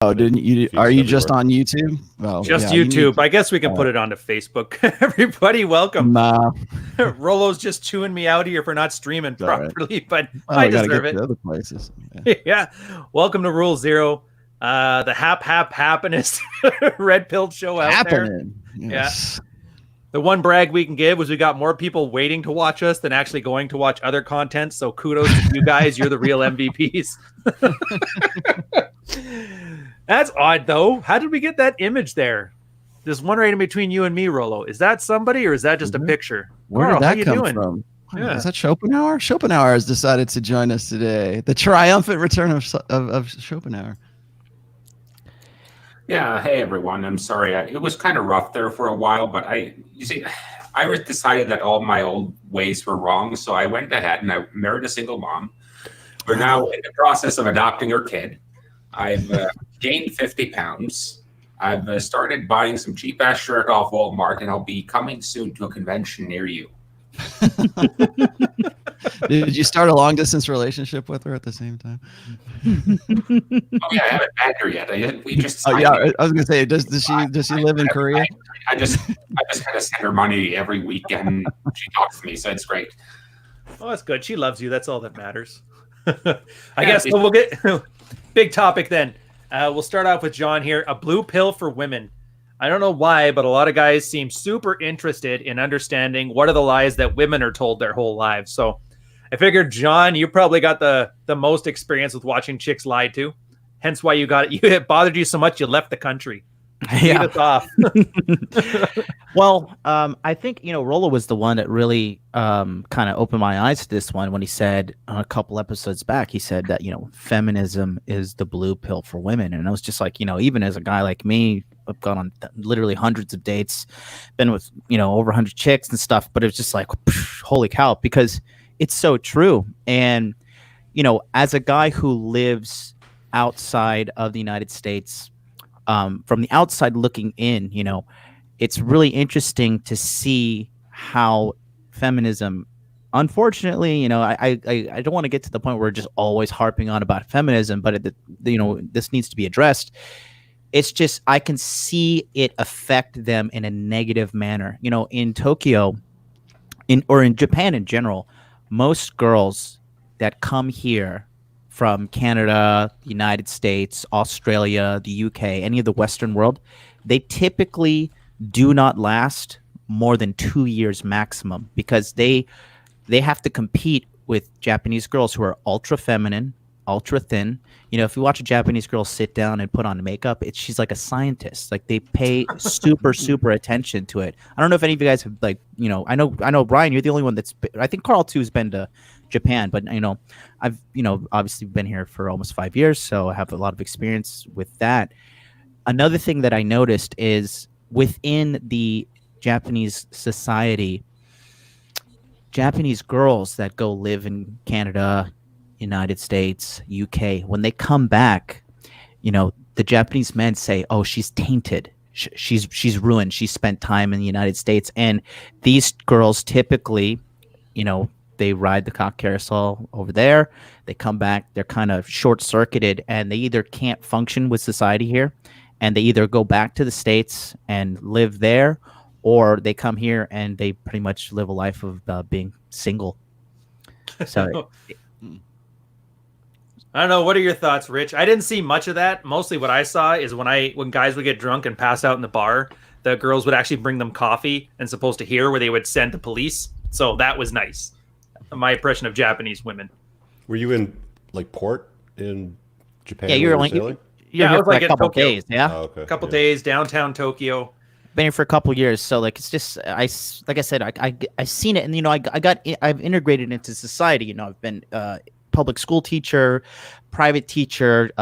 Oh, didn't you? Are you just on YouTube? Oh, just YouTube. I guess we can put it onto Facebook. Everybody, welcome. Nah. Rollo's just chewing me out here for not streaming properly, but I deserve it. To other places. Yeah. Welcome to Rule Zero, the happiness red pill show out there. Yes. Yeah. The one brag we can give was we got more people waiting to watch us than actually going to watch other content. So kudos to you guys. You're the real MVPs. That's odd, though. How did we get that image there? There's one right in between you and me, Rollo. Is that somebody or is that just a picture? Where did that come from? Yeah. Is that Schopenhauer? Schopenhauer has decided to join us today. The triumphant return of Schopenhauer. Yeah, hey everyone. I'm sorry. It was kind of rough there for a while, but I decided that all my old ways were wrong, so I went ahead and I married a single mom. We're now in the process of adopting her kid. I've gained 50 pounds. I've started buying some cheap-ass shirt off Walmart, and I'll be coming soon to a convention near you. Did you start a long-distance relationship with her at the same time? Oh yeah, I haven't met her yet. We just. Oh yeah, I was gonna say, does she live in Korea? I just kind of send her money every weekend. She talks to me, so it's great. Oh, that's good. She loves you. That's all that matters. I guess we'll get big topic then. We'll start off with John here. A blue pill for women. I don't know why, but a lot of guys seem super interested in understanding what are the lies that women are told their whole lives. So I figured, John, you probably got the most experience with watching chicks lie to. Hence why you got it. It bothered you so much you left the country. Yeah. Lead us off. Well, I think, Rollo was the one that really kind of opened my eyes to this one when he said a couple episodes back, he said that, feminism is the blue pill for women. And I was just like, even as a guy like me, I've gone on literally hundreds of dates, been with, over 100 chicks and stuff, but it was just like, holy cow, because it's so true. And, as a guy who lives outside of the United States, from the outside looking in, it's really interesting to see how feminism, unfortunately, I don't want to get to the point where we're just always harping on about feminism, but this needs to be addressed. It's just, I can see it affect them in a negative manner. In Tokyo, or in Japan in general, most girls that come here from Canada, the United States, Australia, the UK, any of the Western world, they typically do not last more than 2 years maximum, because they have to compete with Japanese girls who are ultra feminine, ultra thin. If you watch a Japanese girl sit down and put on makeup, she's like a scientist. Like, they pay super attention to it. I don't know if any of you guys have, I know Brian, you're the only one I think Carl too has been to Japan, but I've obviously been here for almost 5 years, so I have a lot of experience with that. Another thing that I noticed is within the Japanese society, Japanese girls that go live in Canada, United States, UK, when they come back, the Japanese men say, "Oh, she's tainted. She's ruined. She spent time in the United States." And these girls typically, they ride the cock carousel over there. They come back, they're kind of short-circuited, and they either can't function with society here, and they either go back to the States and live there, or they come here and they pretty much live a life of being single. So I don't know. What are your thoughts, Rich? I didn't see much of that. Mostly what I saw is when guys would get drunk and pass out in the bar, the girls would actually bring them coffee and supposed to hear where they would send the police. So that was nice. My impression of Japanese women. Were you in port in Japan? Yeah, you're here for a couple days. Yeah, a couple days downtown Tokyo. Been here for a couple years, so it's just like I said, I've seen it, and I've integrated into society. I've been public school teacher, private teacher,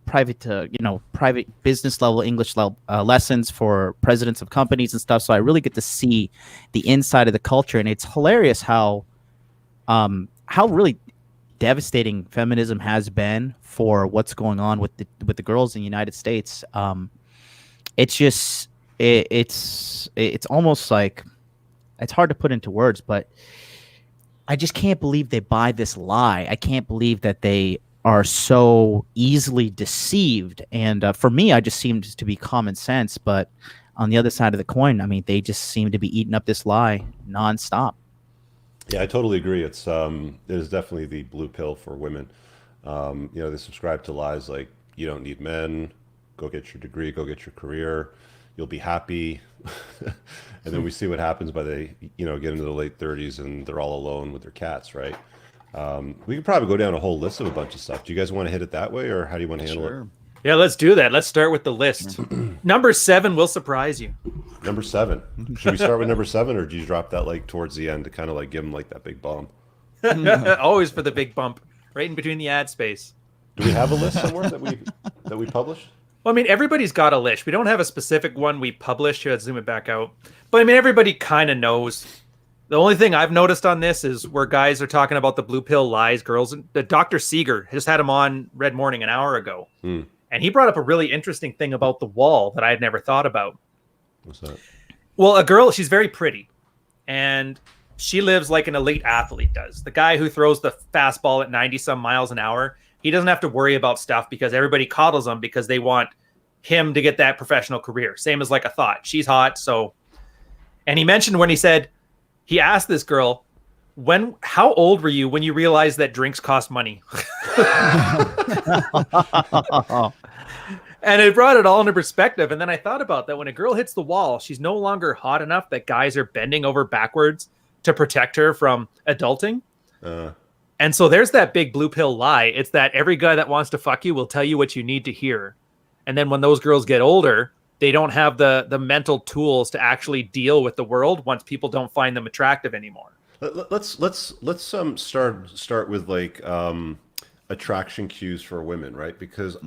private business level English level lessons for presidents of companies and stuff. So I really get to see the inside of the culture, and it's hilarious how really devastating feminism has been for what's going on with the girls in the United States. It's just it's almost like, it's hard to put into words, but I just can't believe they buy this lie. I can't believe that they are so easily deceived. And for me, I just seemed to be common sense. But on the other side of the coin, I mean, they just seem to be eating up this lie nonstop. Yeah, I totally agree. It is definitely the blue pill for women. They subscribe to lies like you don't need men, go get your degree, go get your career, you'll be happy. And then we see what happens by get into the late 30s and they're all alone with their cats, right? We could probably go down a whole list of a bunch of stuff. Do you guys want to hit it that way, or how do you want to handle it? Yeah, let's do that. Let's start with the list. Number 7 will surprise you. Number 7. Should we start with number 7, or do you drop that like towards the end to kind of like give them like that big bomb? Always for the big bump, right in between the ad space. Do we have a list somewhere that we published? Well, I mean, everybody's got a list. We don't have a specific one we published. Here, let's zoom it back out. But I mean, everybody kind of knows. The only thing I've noticed on this is where guys are talking about the blue pill lies, girls. The Dr. Seeger just had him on Red Morning an hour ago. And he brought up a really interesting thing about the wall that I had never thought about. What's that? Well, a girl, she's very pretty. And she lives like an elite athlete does. The guy who throws the fastball at 90 some miles an hour, he doesn't have to worry about stuff because everybody coddles him because they want him to get that professional career. Same as like a thought. She's hot. So, and he mentioned when he asked this girl, how old were you when you realized that drinks cost money? And it brought it all into perspective. And then I thought about that when a girl hits the wall, she's no longer hot enough that guys are bending over backwards to protect her from adulting. And so there's that big blue pill lie. It's that every guy that wants to fuck you will tell you what you need to hear. And then when those girls get older, they don't have the mental tools to actually deal with the world once people don't find them attractive anymore. Let's start with like attraction cues for women, right? Because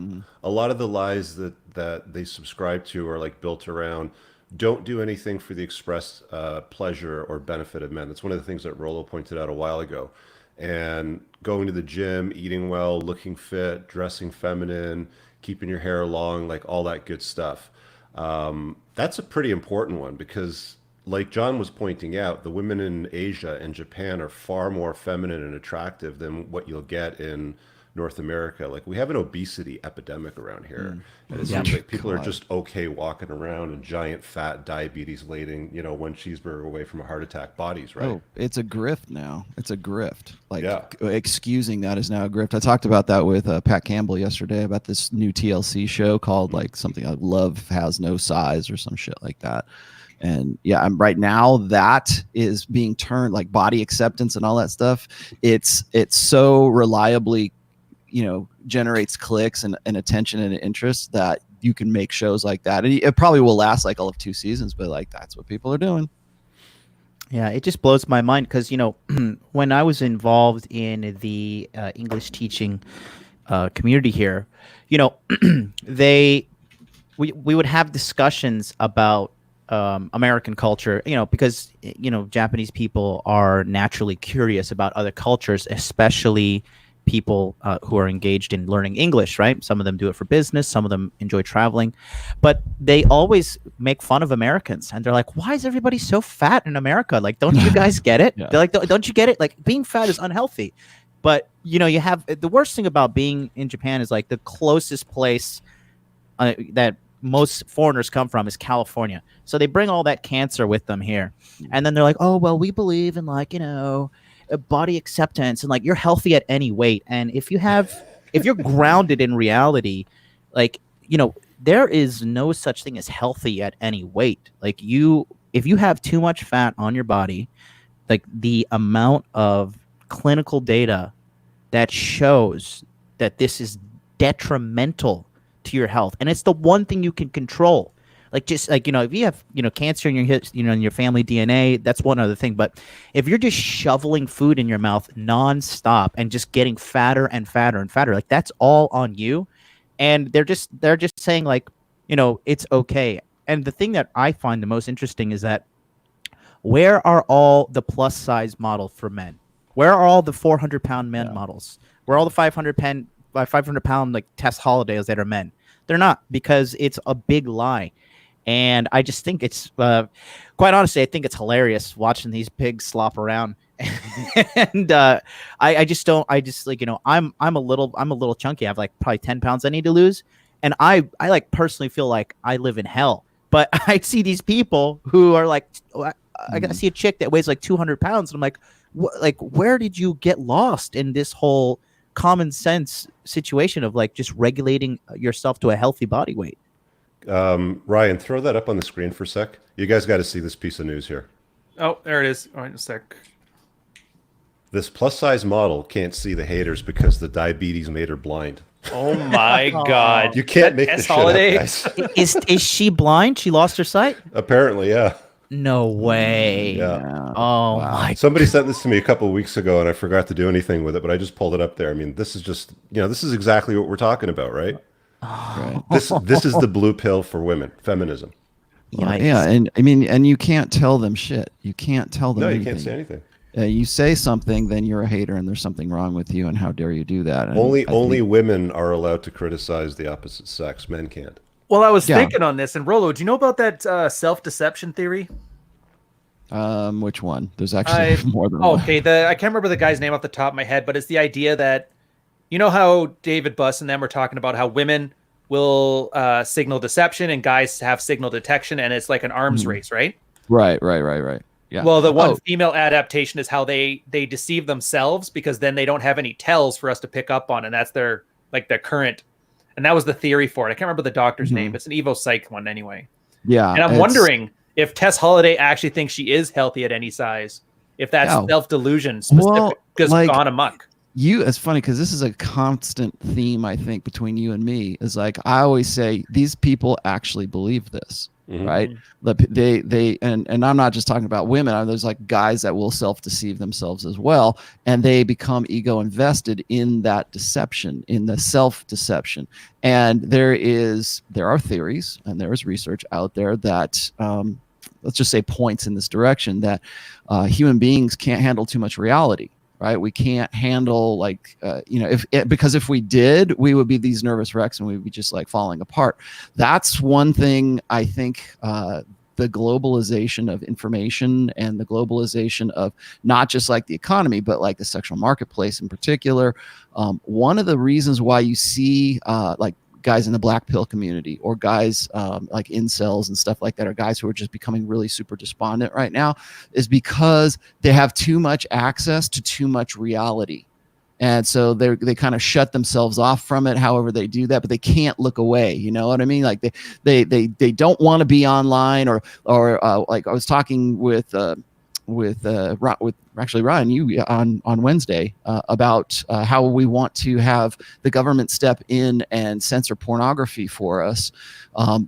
a lot of the lies that they subscribe to are like built around don't do anything for the express pleasure or benefit of men. That's one of the things that Rollo pointed out a while ago. And going to the gym, eating well, looking fit, dressing feminine, keeping your hair long, like all that good stuff. That's a pretty important one because, like John was pointing out, the women in Asia and Japan are far more feminine and attractive than what you'll get in North America. Like we have an obesity epidemic around here. And it seems like people are just okay walking around in giant, fat, diabetes-laden, one cheeseburger away from a heart attack bodies, right? Oh, it's a grift now. It's a grift. Like excusing that is now a grift. I talked about that with Pat Campbell yesterday about this new TLC show called like something like Love Has No Size or some shit like that. And yeah, right now that is being turned like body acceptance and all that stuff. It's so reliably, generates clicks and attention and interest that you can make shows like that. And it probably will last like all of 2 seasons, but like that's what people are doing. Yeah, it just blows my mind because, when I was involved in the English teaching community here, we would have discussions about American culture, because, Japanese people are naturally curious about other cultures, especially people who are engaged in learning English, right? Some of them do it for business. Some of them enjoy traveling, but they always make fun of Americans. And they're like, why is everybody so fat in America? Like, don't you guys get it? They're like, don't you get it? Like being fat is unhealthy. But, you have the worst thing about being in Japan is like the closest place that most foreigners come from is California. So they bring all that cancer with them here. And then they're like, oh, well, we believe in like, body acceptance and like you're healthy at any weight. And if you're grounded in reality, like, there is no such thing as healthy at any weight. Like if you have too much fat on your body, like the amount of clinical data that shows that this is detrimental to your health. And it's the one thing you can control. Like just like, if you have, cancer in your hips, in your family DNA, that's one other thing. But if you're just shoveling food in your mouth nonstop and just getting fatter and fatter and fatter, like that's all on you. And they're just saying like, it's okay. And the thing that I find the most interesting is that where are all the plus size models for men? Where are all the 400-pound men models? Where are all the 500-pound like Tess Hollidays that are men? They're not, because it's a big lie. And I just think it's, quite honestly, I think it's hilarious watching these pigs slop around and I just don't. I just like I'm a little chunky. I have like probably 10 pounds I need to lose, and I like personally feel like I live in hell. But I see these people who are like, I gotta see a chick that weighs like 200 pounds, and I'm like, where did you get lost in this whole common sense situation of like just regulating yourself to a healthy body weight? Ryan, throw that up on the screen for a sec. You guys got to see this piece of news here. Oh, there it is. All right, a sec. This plus size model can't see the haters because the diabetes made her blind. Oh my God! You can't make this shit up, guys. Is she blind? She lost her sight? Apparently, yeah. No way. Yeah. Oh my. Somebody sent this to me a couple of weeks ago, and I forgot to do anything with it, but I just pulled it up there. I mean, this is just this is exactly what we're talking about, right? Right. This is the blue pill for women, feminism. Yeah, and I mean, and you can't tell them shit. You can't tell them. No, anything. you can't say anything. You say something, then you're a hater, and there's something wrong with you. And how dare you do that? And only women are allowed to criticize the opposite sex. Men can't. Well, I was thinking on this, and Rolo, do you know about that self-deception theory? Which one? There's actually more than one. Okay, I can't remember the guy's name off the top of my head, but it's the idea that how David Buss and them were talking about how women will signal deception and guys have signal detection, and it's like an arms race, right? Right. Yeah. Well, the one female adaptation is how they deceive themselves, because then they don't have any tells for us to pick up on, and that's their current. And that was the theory for it. I can't remember the doctor's name. It's an Evo Psych one anyway. Yeah. And I'm wondering if Tess Holliday actually thinks she is healthy at any size, if that's self-delusion specific, because gone amok. It's funny because this is a constant theme, I think, between you and me. Is like, I always say these people actually believe this. Right. And I'm not just talking about women. There's like guys that will self-deceive themselves as well. And they become ego invested in that deception, in the self-deception. And there are theories and there is research out there that, let's just say, points in this direction that human beings can't handle too much reality. Right, we can't handle because if we did, we would be these nervous wrecks and we'd be just like falling apart. That's one thing I think. The globalization of information and the globalization of not just like the economy, but like the sexual marketplace in particular. One of the reasons why you see like guys in the black pill community or guys like incels and stuff like that, or guys who are just becoming really super despondent right now, is because they have too much access to too much reality. And so they kind of shut themselves off from it, however they do that, but they can't look away. You know what I mean? Like they don't want to be online or like I was talking with actually Ryan, you on Wednesday about how we want to have the government step in and censor pornography for us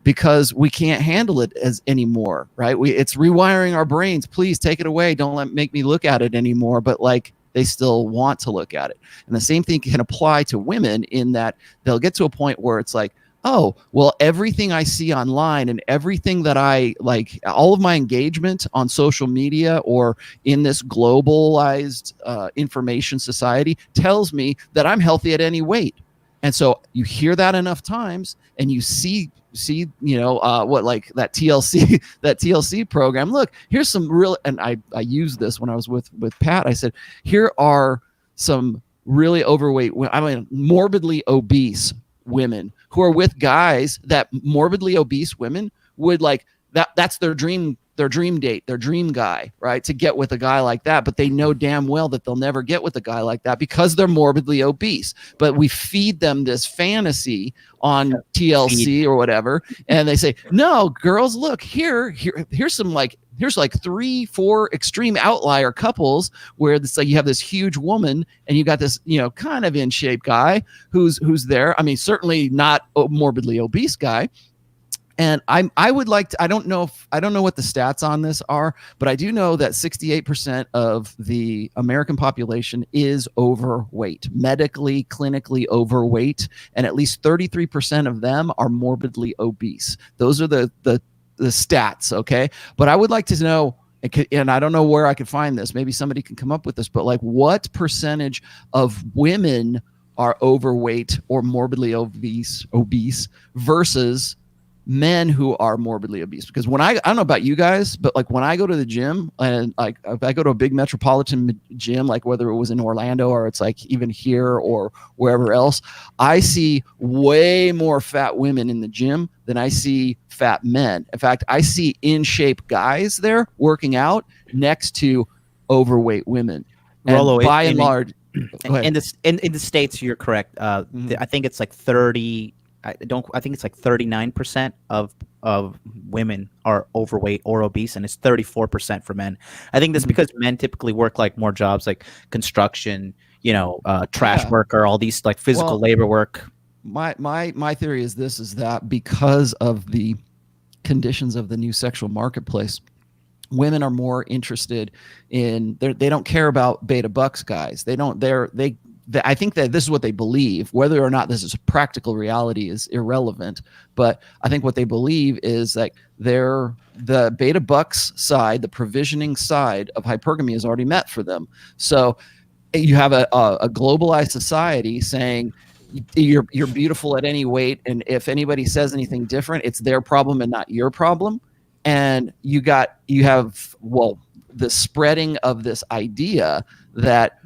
because we can't handle it anymore, right? It's rewiring our brains. Please take it away. Don't make me look at it anymore. But like, they still want to look at it. And the same thing can apply to women in that they'll get to a point where it's like, oh, well, everything I see online and everything that I like, all of my engagement on social media or in this globalized information society tells me that I'm healthy at any weight. And so you hear that enough times and you see what like that TLC program. Look, here's some real, and I used this when I was with Pat. I said, here are some really overweight, morbidly obese women who are with guys that morbidly obese women would like that's their dream date, their dream guy, right? To get with a guy like that, but they know damn well that they'll never get with a guy like that because they're morbidly obese. But we feed them this fantasy on TLC or whatever, and they say, "No, girls, look here's like 3-4 extreme outlier couples where it's like you have this huge woman and you got this kind of in shape guy who's there. I mean, certainly not a morbidly obese guy." And I would like to, I don't know what the stats on this are, but I do know that 68% of the American population is overweight, medically, clinically overweight, and at least 33% of them are morbidly obese. Those are the stats, okay? But I would like to know, and I don't know where I could find this, maybe somebody can come up with this, but like what percentage of women are overweight or morbidly obese versus men who are morbidly obese. Because when I don't know about you guys, but like when I go to the gym, and like if I go to a big metropolitan gym, like whether it was in Orlando or it's like even here or wherever else, I see way more fat women in the gym than I see fat men. In fact, I see in shape guys there working out next to overweight women. And Rollo, by and large, in the States, you're correct. I think it's like 30. I think it's like 39% of women are overweight or obese, and it's 34% for men. I think that's because men typically work like more jobs like construction, trash worker, all these like physical labor work. My theory is this: is that because of the conditions of the new sexual marketplace, women are more interested in they don't care about beta bucks guys. I think that this is what they believe. Whether or not this is a practical reality is irrelevant. But I think what they believe is that the beta bucks side, the provisioning side of hypergamy is already met for them. So you have a globalized society saying you're beautiful at any weight, and if anybody says anything different, it's their problem and not your problem. And you have the spreading of this idea that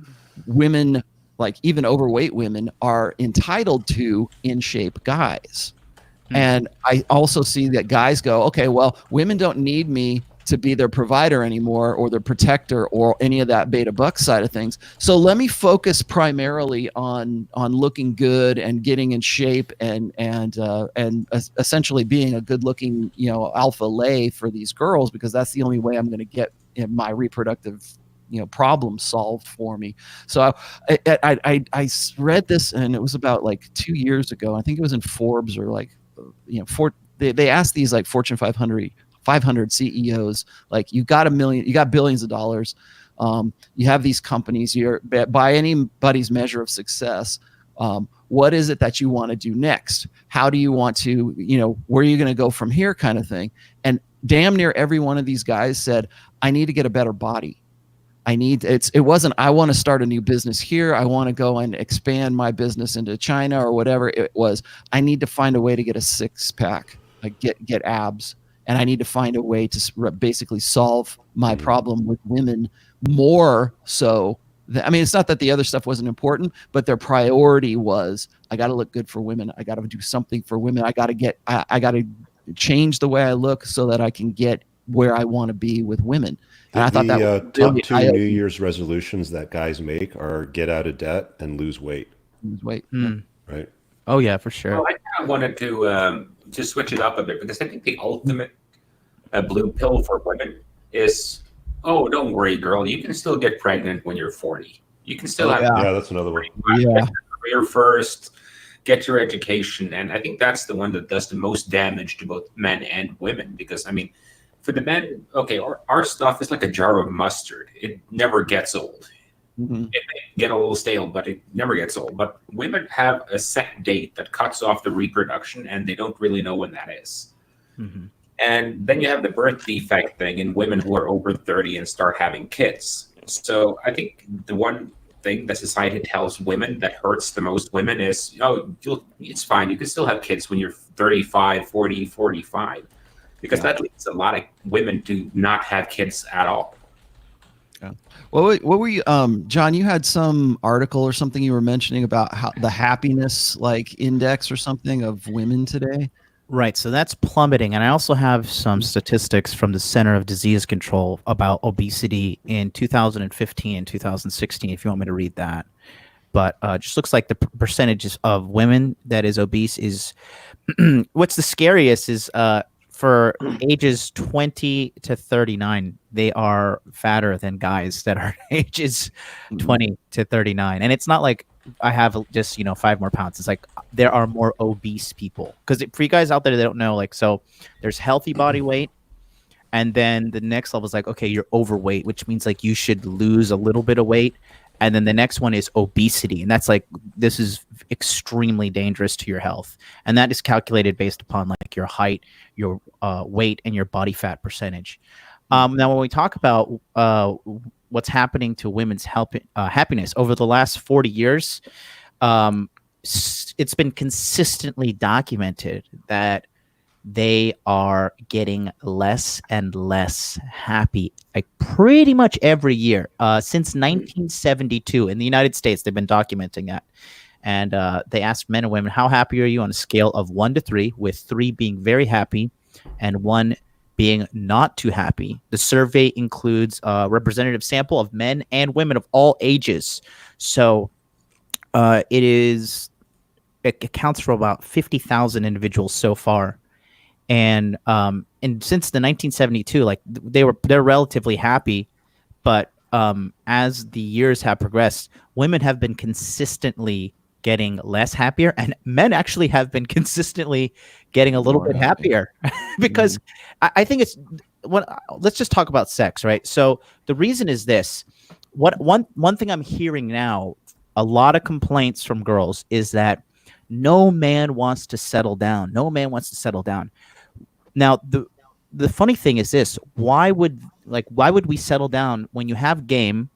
women, like even overweight women, are entitled to in shape guys. And I also see that guys go, okay, well, women don't need me to be their provider anymore or their protector or any of that beta buck side of things. So let me focus primarily on looking good and getting in shape and essentially being a good looking, alpha lay for these girls, because that's the only way I'm going to get my reproductive problem solved for me. So I read this, and it was about like 2 years ago. I think it was in Forbes, or like, they asked these like Fortune 500 CEOs, like, you got billions of dollars. You have these companies, you're by anybody's measure of success. What is it that you want to do next? How do you want to, where are you going to go from here, kind of thing? And damn near every one of these guys said, I need to get a better body. It wasn't, I want to start a new business here, I want to go and expand my business into China or whatever. It was, I need to find a way to get a six pack, like get abs. And I need to find a way to basically solve my problem with women more so. It's not that the other stuff wasn't important, but their priority was, I got to look good for women. I got to do something for women. I got to change the way I look so that I can get where I want to be with women. And I thought that was top two New Year's resolutions that guys make are get out of debt and lose weight. Lose weight. Right. Oh yeah, for sure. Well, I kind of wanted to just switch it up a bit, because I think the ultimate blue pill for women is, oh, don't worry, girl, you can still get pregnant when you're 40. You can still have that's another one. Get your career first, get your education, and I think that's the one that does the most damage to both men and women. Because for the men, okay, our stuff is like a jar of mustard. It never gets old. It may get a little stale, but it never gets old. But women have a set date that cuts off the reproduction, and they don't really know when that is. And then you have the birth defect thing in women who are over 30 and start having kids. So I think the one thing that society tells women that hurts the most women is, it's fine. You can still have kids when you're 35, 40, 45. Because that leads a lot of women to not have kids at all. Yeah. What were you, John? You had some article or something you were mentioning about how the happiness index or something of women today. Right. So that's plummeting. And I also have some statistics from the Center of Disease Control about obesity in 2015 and 2016, if you want me to read that. But it just looks like the percentages of women that is obese is what's the scariest is for ages 20 to 39, they are fatter than guys that are ages 20 to 39. And it's not like I have just 5 more pounds. It's like there are more obese people. Because for you guys out there that don't know, so there's healthy body weight, and then the next level is okay, you're overweight, which means you should lose a little bit of weight. And then the next one is obesity, and that's this is extremely dangerous to your health, and that is calculated based upon your height, your weight, and your body fat percentage. Now, when we talk about what's happening to women's happiness over the last 40 years, it's been consistently documented that they are getting less and less happy, like pretty much every year. Since 1972 in the United States, they've been documenting that. And they asked men and women, how happy are you on a scale of 1 to 3, with 3 being very happy and 1 being not too happy. The survey includes a representative sample of men and women of all ages. So it accounts for about 50,000 individuals so far. And since the 1972, like they're relatively happy, but as the years have progressed, women have been consistently getting less happier, and men actually have been consistently getting a little bit happier because I think it's let's just talk about sex, right? So the reason is this: one thing I'm hearing now, a lot of complaints from girls is that no man wants to settle down. No man wants to settle down. Now, the funny thing is this: why would we settle down when you have game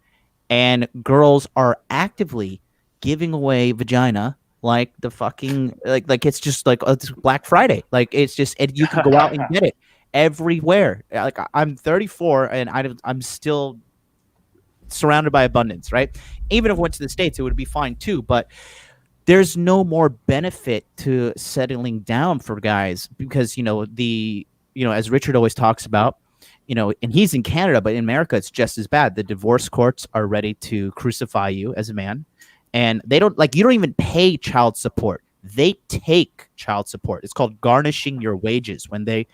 and girls are actively giving away vagina like the fucking like it's just like it's Black Friday, like it's just, and you can go out and get it everywhere. Like I'm 34 and I'm still surrounded by abundance, right? Even if I went to the States, it would be fine too, but there's no more benefit to settling down for guys because, as Richard always talks about, and he's in Canada, but in America, it's just as bad. The divorce courts are ready to crucify you as a man. And you don't even pay child support. They take child support. It's called garnishing your wages. When you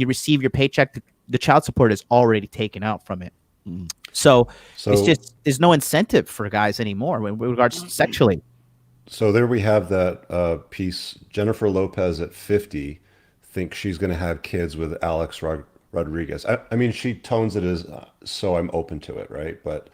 receive your paycheck, the child support is already taken out from it. So it's just, there's no incentive for guys anymore with regards to sexually. So there we have that piece. Jennifer Lopez at 50 thinks she's going to have kids with Alex Rodriguez. I mean, she tones it as, so I'm open to it, right? But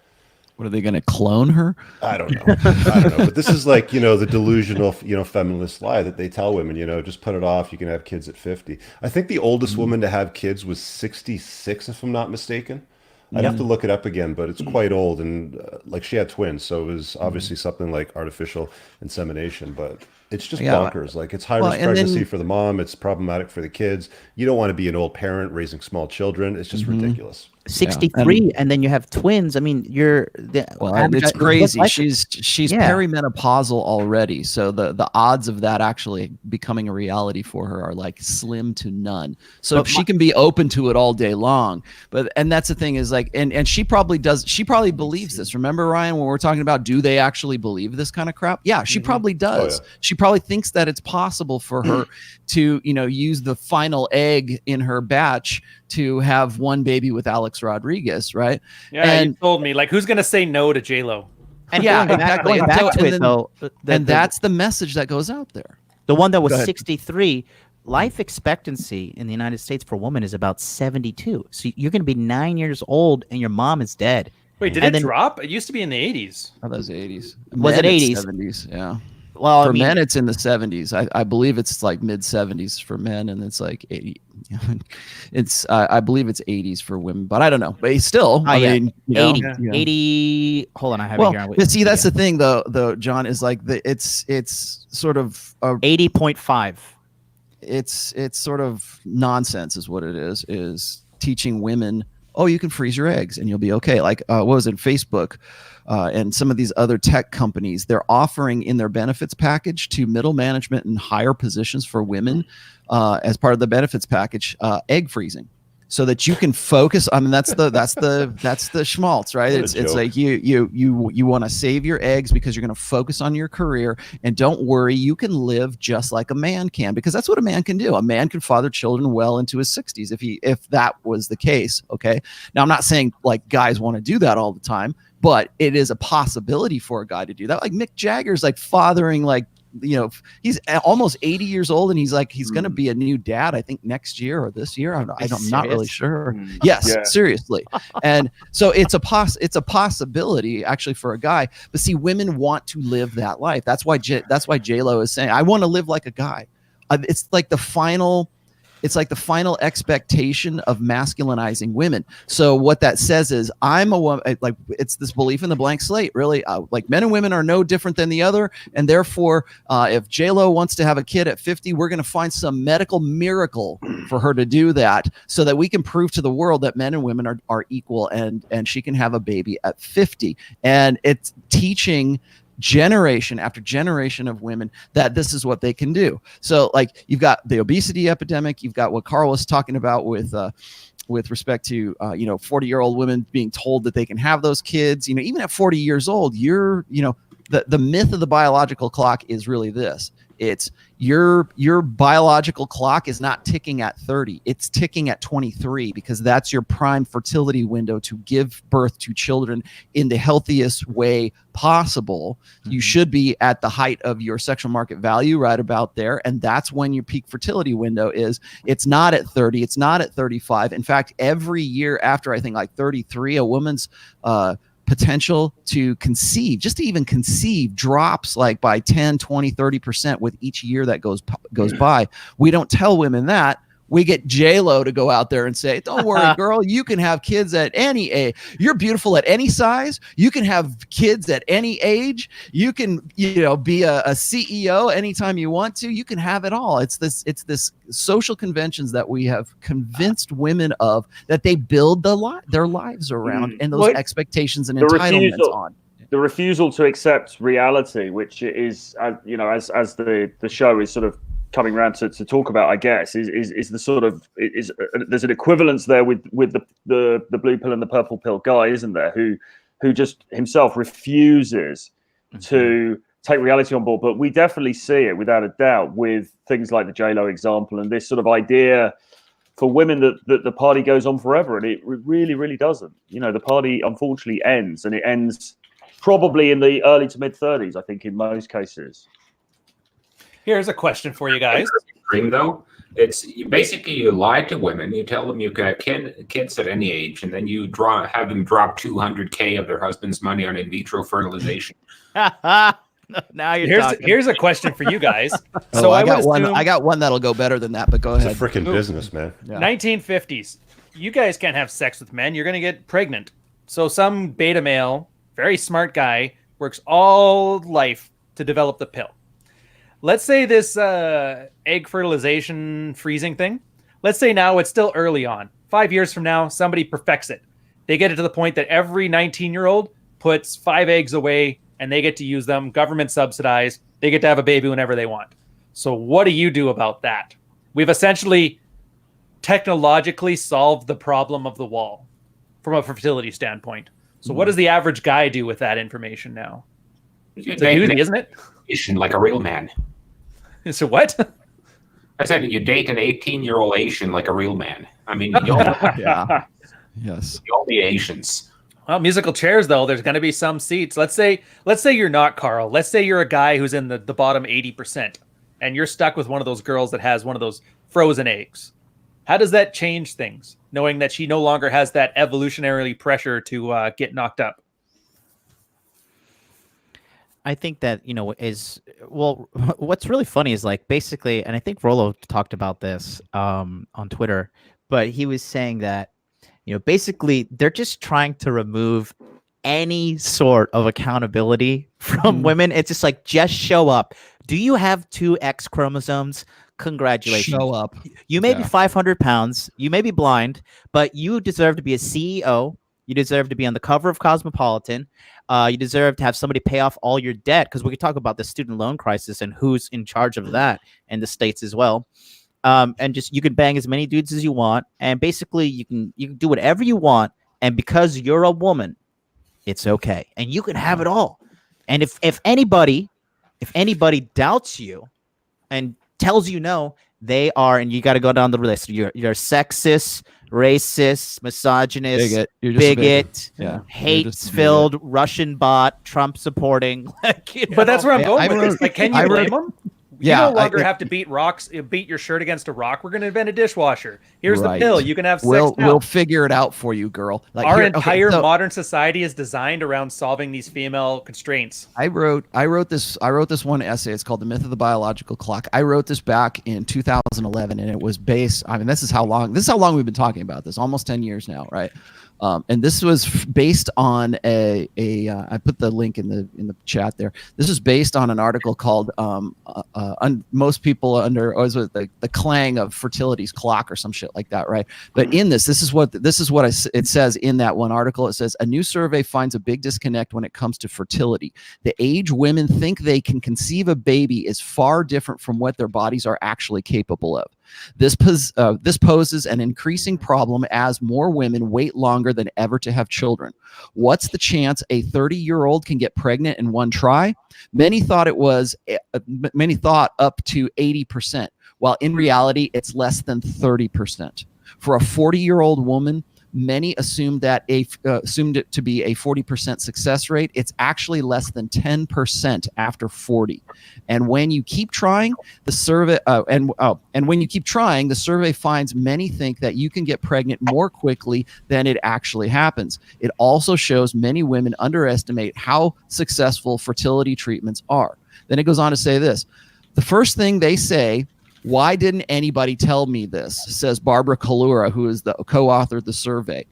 what are they going to clone her? I don't know. But this is like, the delusional, feminist lie that they tell women, just put it off. You can have kids at 50. I think the oldest woman to have kids was 66, if I'm not mistaken. I'd have to look it up again, but it's quite old. And she had twins. So it was obviously something like artificial insemination, but it's just bonkers. Like it's high risk pregnancy for the mom. It's problematic for the kids. You don't want to be an old parent raising small children. It's just ridiculous. 63 and then you have twins. I mean, it's crazy. She's perimenopausal already, so the odds of that actually becoming a reality for her are like slim to none. So she can be open to it all day long, and that's the thing is like, and she probably believes this. Remember, Ryan, when we're talking about, do they actually believe this kind of crap? Yeah, she probably does. She probably thinks that it's possible for her to use the final egg in her batch to have one baby with Alex Rodriguez, right? Yeah, and you told me, like, who's going to say no to J-Lo? And exactly. And that's the message that goes out there. The one that was 63, life expectancy in the United States for a woman is about 72. So you're going to be 9 years old and your mom is dead. Wait, did it drop? It used to be in the 80s. Oh, that was the 80s. Was it 80s? 70s, yeah. Well, for men, it's in the 70s. I believe it's like mid 70s for men, and it's like 80. I believe it's 80s for women, but I don't know. But still, I mean, 80. Hold on, I have it here. But see, that's the thing, though, John, is like it's sort of 80.5. It's sort of nonsense, is what it is teaching women, oh, you can freeze your eggs and you'll be okay. Like what was it, Facebook? And some of these other tech companies, they're offering in their benefits package to middle management and higher positions for women as part of the benefits package, egg freezing, so that you can focus. I mean, that's the schmaltz, right? It's like you want to save your eggs because you're going to focus on your career, and don't worry, you can live just like a man can, because that's what a man can do. A man can father children well into his 60s if that was the case. Okay, now I'm not saying like guys want to do that all the time, but it is a possibility for a guy to do that. Like Mick Jagger's like fathering, like, he's almost 80 years old, and he's going to be a new dad, I think next year or this year. I'm not really sure. Yes, seriously. And so it's a possibility actually for a guy. But see, women want to live that life. That's why J-Lo is saying, I want to live like a guy. It's like the final it's like the final expectation of masculinizing women. So what that says is, I'm a woman. Like, it's this belief in the blank slate, really. Like, men and women are no different than the other, and therefore, if J-Lo wants to have a kid at 50, we're going to find some medical miracle for her to do that, so that we can prove to the world that men and women are equal, and she can have a baby at 50. And it's teaching generation after generation of women that this is what they can do. So, like, you've got the obesity epidemic, you've got what Carl was talking about with respect to 40-year-old women being told that they can have those kids. Even at 40 years old, you're the myth of the biological clock is really this. It's your biological clock is not ticking at 30. It's ticking at 23, because that's your prime fertility window to give birth to children in the healthiest way possible. Mm-hmm. You should be at the height of your sexual market value, right about there. And that's when your peak fertility window is. It's not at 30. It's not at 35. In fact, every year after, I think, like 33, a woman's potential to conceive, just to even conceive, drops like by 10, 20, 30% with each year that goes by. We don't tell women that. We get J-Lo to go out there and say, don't worry, girl, you can have kids at any age. You're beautiful at any size. You can have kids at any age. You can, be a CEO anytime you want to. You can have it all. It's this social conventions that we have convinced women of, that they build their lives around, and those expectations and entitlements on. The refusal to accept reality, which is, as the show is sort of coming around to talk about, I guess, is the sort of there's an equivalence there with the blue pill and the purple pill guy, isn't there? Who just himself refuses to take reality on board. But we definitely see it, without a doubt, with things like the J-Lo example, and this sort of idea for women that the party goes on forever, and it really, really doesn't. The party unfortunately ends, and it ends probably in the early to mid 30s, I think, in most cases. Here's a question for you guys. Dream, though, it's basically you lie to women. You tell them you've got kids at any age, and then you have them drop $200K of their husband's money on in vitro fertilization. Now you're talking. Here's a question for you guys. So I got one that'll go better than that, but go ahead. It's a freaking business, man. Yeah. 1950s. You guys can't have sex with men. You're going to get pregnant. So some beta male, very smart guy, works all life to develop the pill. Let's say this egg fertilization freezing thing, let's say now it's still early on. 5 years from now, somebody perfects it. They get it to the point that every 19-year-old puts 5 eggs away, and they get to use them, government subsidized. They get to have a baby whenever they want. So what do you do about that? We've essentially technologically solved the problem of the wall from a fertility standpoint. So what does the average guy do with that information now? It's a doozy, isn't it? Like a real man. So what? I said you date an 18-year-old Asian like a real man. I mean, Yeah. Yes. all the Asians. Well, musical chairs, though, there's going to be some seats. Let's say you're not Carl. Let's say you're a guy who's in the bottom 80%, and you're stuck with one of those girls that has one of those frozen eggs. How does that change things, knowing that she no longer has that evolutionary pressure to get knocked up? I think that, what's really funny is, like, basically, and I think Rollo talked about this on Twitter, but he was saying that, basically they're just trying to remove any sort of accountability from women. It's just like, just show up. Do you have 2 X chromosomes? Congratulations. Show up. You may be 500 pounds. You may be blind, but you deserve to be a CEO. You deserve to be on the cover of Cosmopolitan. You deserve to have somebody pay off all your debt, because we could talk about the student loan crisis and who's in charge of that in the States as well. And just, you can bang as many dudes as you want, and basically you can do whatever you want. And because you're a woman, it's okay, and you can have it all. And if anybody doubts you and tells you no, they are, and you got to go down the list. You're sexist, racist, misogynist, bigot, hate-filled, Russian bot, Trump supporting. But that's where I'm going with this. Like, can you blame them? You no longer have to beat your shirt against a rock. We're going to invent a dishwasher. Here's the pill. You can have sex now. We'll figure it out for you, girl. Like our entire modern society is designed around solving these female constraints. I wrote this one essay. It's called "The Myth of the Biological Clock." I wrote this back in 2011, and it was based. I mean, this is how long we've been talking about this. Almost 10 years now, right? And this was based on I put the link in the chat there. This is based on an article called most people under the clang of fertility's clock or some shit like that, right? But in this is what it says in that one article. It says a new survey finds a big disconnect when it comes to fertility. The age women think they can conceive a baby is far different from what their bodies are actually capable of. This poses an increasing problem as more women wait longer than ever to have children. What's the chance a 30-year-old can get pregnant in one try? Many thought up to 80%, while in reality, it's less than 30%. For a 40-year-old woman, many assumed it to be a 40% success rate. It's actually less than 10% after 40. And when you keep trying, the survey finds many think that you can get pregnant more quickly than it actually happens. It also shows many women underestimate how successful fertility treatments are. Then it goes on to say this. The first thing they say, why didn't anybody tell me this? Says Barbara Kalura, who is the co-author of the survey.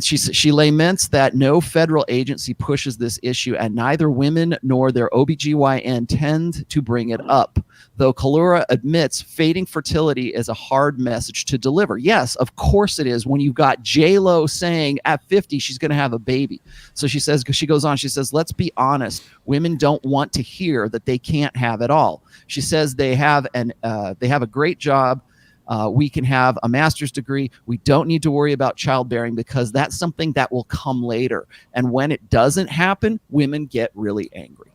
She laments that no federal agency pushes this issue, and neither women nor their OBGYN tend to bring it up. Though Kalura admits fading fertility is a hard message to deliver. Yes, of course it is when you've got J-Lo saying at 50 she's going to have a baby. So she goes on, let's be honest, women don't want to hear that they can't have it all. She says they have a great job. We can have a master's degree. We don't need to worry about childbearing because that's something that will come later. And when it doesn't happen, women get really angry.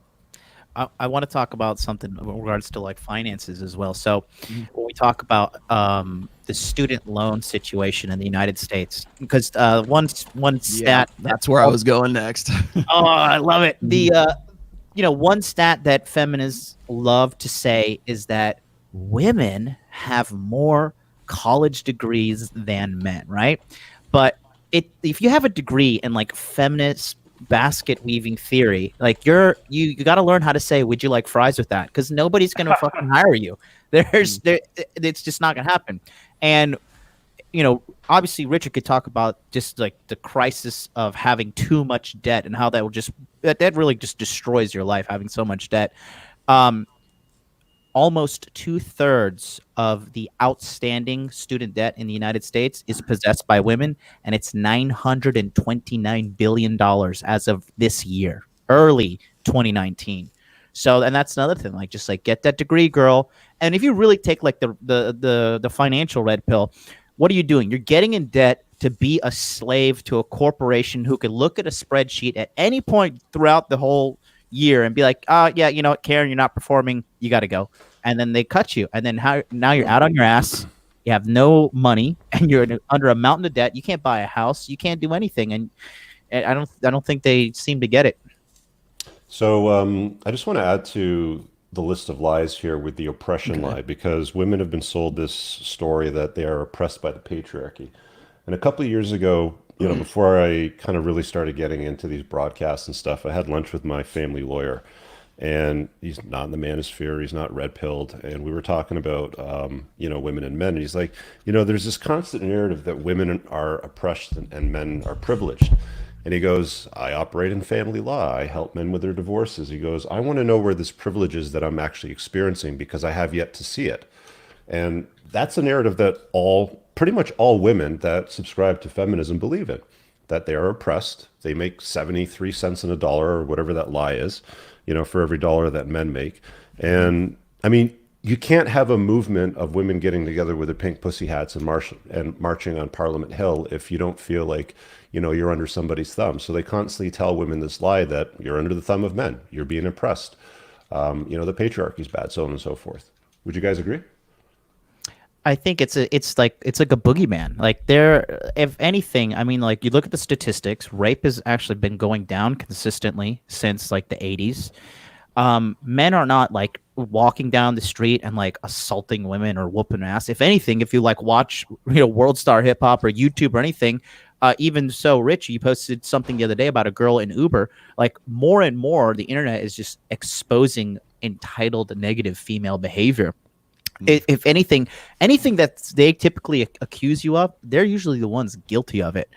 I want to talk about something in regards to like finances as well. So when we talk about the student loan situation in the United States, because one stat that's where I was going next. Oh, I love it. The one stat that feminists love to say is that women have more college degrees than men, right? But if you have a degree in like feminist basket weaving theory, like you got to learn how to say, would you like fries with that? Because nobody's gonna fucking hire you. It's just not gonna happen. And obviously Richard could talk about just like the crisis of having too much debt and how that really just destroys your life, having so much debt. Almost 2/3 of the outstanding student debt in the United States is possessed by women, and it's $929 billion as of this year, early 2019. So, and that's another thing, like just like get that degree, girl. And if you really take like the financial red pill, what are you doing? You're getting in debt to be a slave to a corporation who can look at a spreadsheet at any point throughout the whole year and be like, yeah, you know what, Karen, you're not performing, you got to go. And then they cut you. And then now you're out on your ass. You have no money and you're under a mountain of debt. You can't buy a house. You can't do anything. And I don't think they seem to get it. So I just want to add to the list of lies here with the oppression lie, because women have been sold this story that they are oppressed by the patriarchy. And a couple of years ago, before I kind of really started getting into these broadcasts and stuff, I had lunch with my family lawyer, and he's not in the manosphere. He's not red pilled. And we were talking about, women and men. And he's like, there's this constant narrative that women are oppressed and men are privileged. And he goes, I operate in family law. I help men with their divorces. He goes, I want to know where this privilege is that I'm actually experiencing because I have yet to see it. And that's a narrative that pretty much all women that subscribe to feminism believe in, that they are oppressed. They make 73 cents in a dollar or whatever that lie is, for every dollar that men make. And I mean, you can't have a movement of women getting together with their pink pussy hats and marching on Parliament Hill if you don't feel like, you're under somebody's thumb. So they constantly tell women this lie that you're under the thumb of men, you're being oppressed. The patriarchy's bad, so on and so forth. Would you guys agree? I think it's like a boogeyman. Like if anything, I mean, like you look at the statistics, rape has actually been going down consistently since like the 80s. men are not like walking down the street and like assaulting women or whooping ass. If anything, if you like watch, World Star Hip Hop or YouTube or anything, even so, Rich, you posted something the other day about a girl in Uber. Like more and more, the internet is just exposing entitled negative female behavior. If anything that they typically accuse you of, they're usually the ones guilty of it.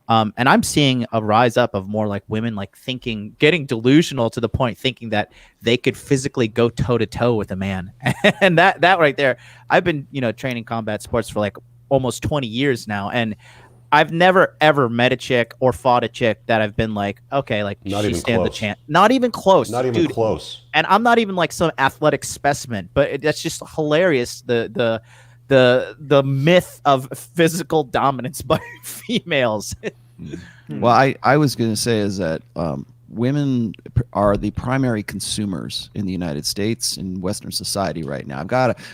And I'm seeing a rise up of more like women like getting delusional to the point thinking that they could physically go toe to toe with a man. And that right there, I've been, training combat sports for like almost 20 years now. And I've never ever met a chick or fought a chick that I've been like, okay, like she stands a chance. Not even close. Not even close. And I'm not even like some athletic specimen, but that's just hilarious. The myth of physical dominance by females. Well, I was going to say is that women are the primary consumers in the United States in Western society right now.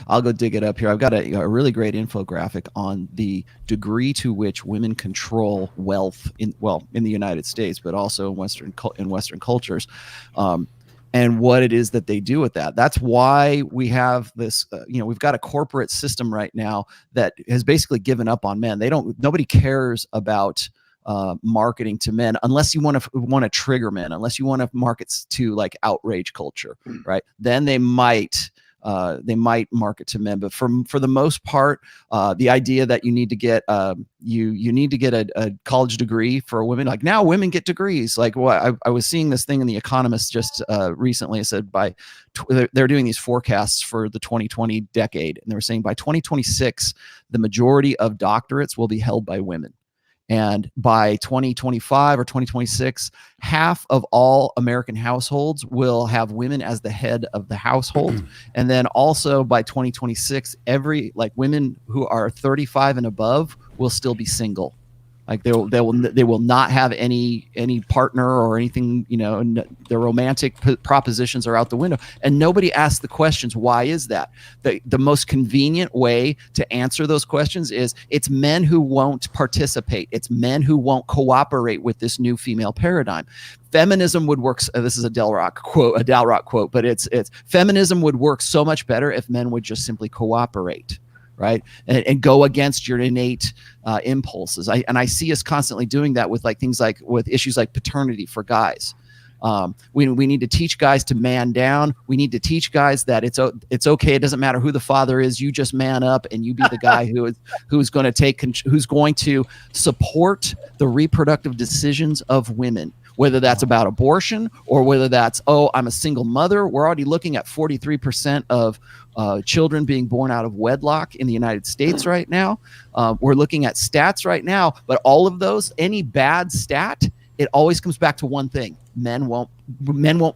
I'll go dig it up here. I've got a really great infographic on the degree to which women control wealth in the United States, but also in Western cultures. And what it is that they do with that. That's why we have this, we've got a corporate system right now that has basically given up on men. Nobody cares about marketing to men unless you want to trigger men, unless you want to market to like outrage culture, right? Then they might market to men. But for the most part, the idea that you need to get you need to get a college degree for women, like now women get degrees. Like I was seeing this thing in The Economist just recently. It said they're doing these forecasts for the 2020 decade, and they were saying by 2026 the majority of doctorates will be held by women. And by 2025 or 2026, half of all American households will have women as the head of the household. And then also by 2026, women who are 35 and above will still be single. Like they will not have any partner or anything, their romantic propositions are out the window. And nobody asks the questions, why is that? The most convenient way to answer those questions is it's men who won't participate. It's men who won't cooperate with this new female paradigm. Feminism would work. This is a Del Rock quote, but it's feminism would work so much better if men would just simply cooperate. Right. And go against your innate impulses. I see us constantly doing that with with issues like paternity for guys. We need to teach guys to man down. We need to teach guys that it's okay. It doesn't matter who the father is. You just man up and you be the guy who's going to support the reproductive decisions of women. Whether that's about abortion or whether that's, I'm a single mother. We're already looking at 43% of children being born out of wedlock in the United States right now. We're looking at stats right now, but all of those, any bad stat, it always comes back to one thing: men won't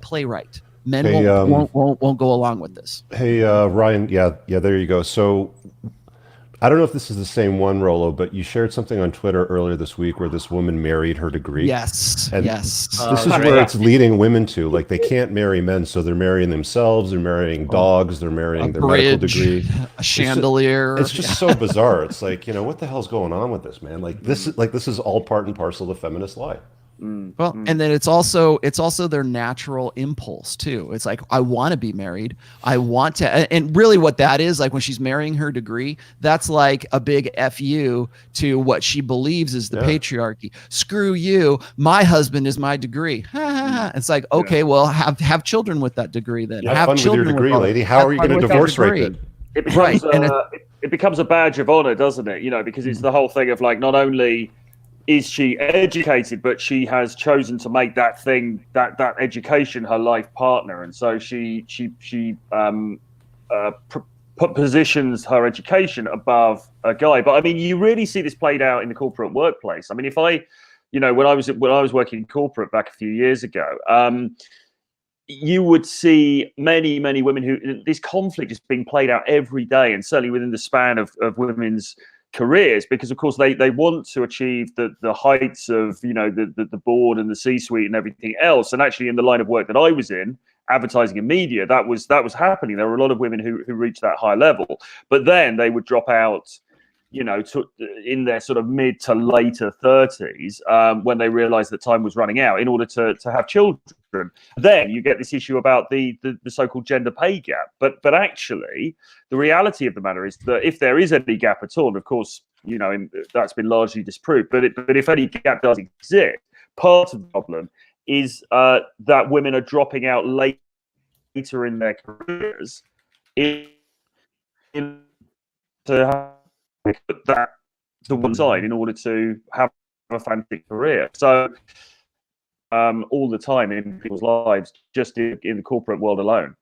play right. Men won't go along with this. Hey, Ryan, yeah, there you go. So I don't know if this is the same one, Rollo, but you shared something on Twitter earlier this week where this woman married her degree. Yes. And yes. This is where it's leading women to. Like, they can't marry men, so they're marrying themselves, they're marrying dogs, they're marrying their medical degree. A chandelier. It's just so bizarre. It's like, what the hell's going on with this, man? This is all part and parcel of the feminist lie. Well, and then it's also their natural impulse too. It's like, I want to be married. I want to, and really what that is, like when she's marrying her degree, that's like a big FU to what she believes is the patriarchy. Screw you. My husband is my degree. It's like, okay, well, have children with that degree then. Have fun children with your degree, lady. How are you going to divorce rate then? It becomes a badge of honor, doesn't it? Because it's the whole thing of like, not only is she educated, but she has chosen to make that thing, that education, her life partner, and so she positions her education above a guy. But I mean, you really see this played out in the corporate workplace. I mean, if I, when I was working in corporate back a few years ago, you would see many women who this conflict is being played out every day, and certainly within the span of women's careers, because of course they want to achieve the heights of the board and the C-suite and everything else. And actually, in the line of work that I was in, advertising and media, that was happening. There were a lot of women who reached that high level, but then they would drop out, in their sort of mid to later 30s when they realized that time was running out in order to have children. Then you get this issue about the so-called gender pay gap. But actually, the reality of the matter is that if there is any gap at all, and of course, that's been largely disproved. But if any gap does exist, part of the problem is that women are dropping out later in their careers to put that to one side in order to have a fantastic career. So all the time in people's lives, just in the corporate world alone.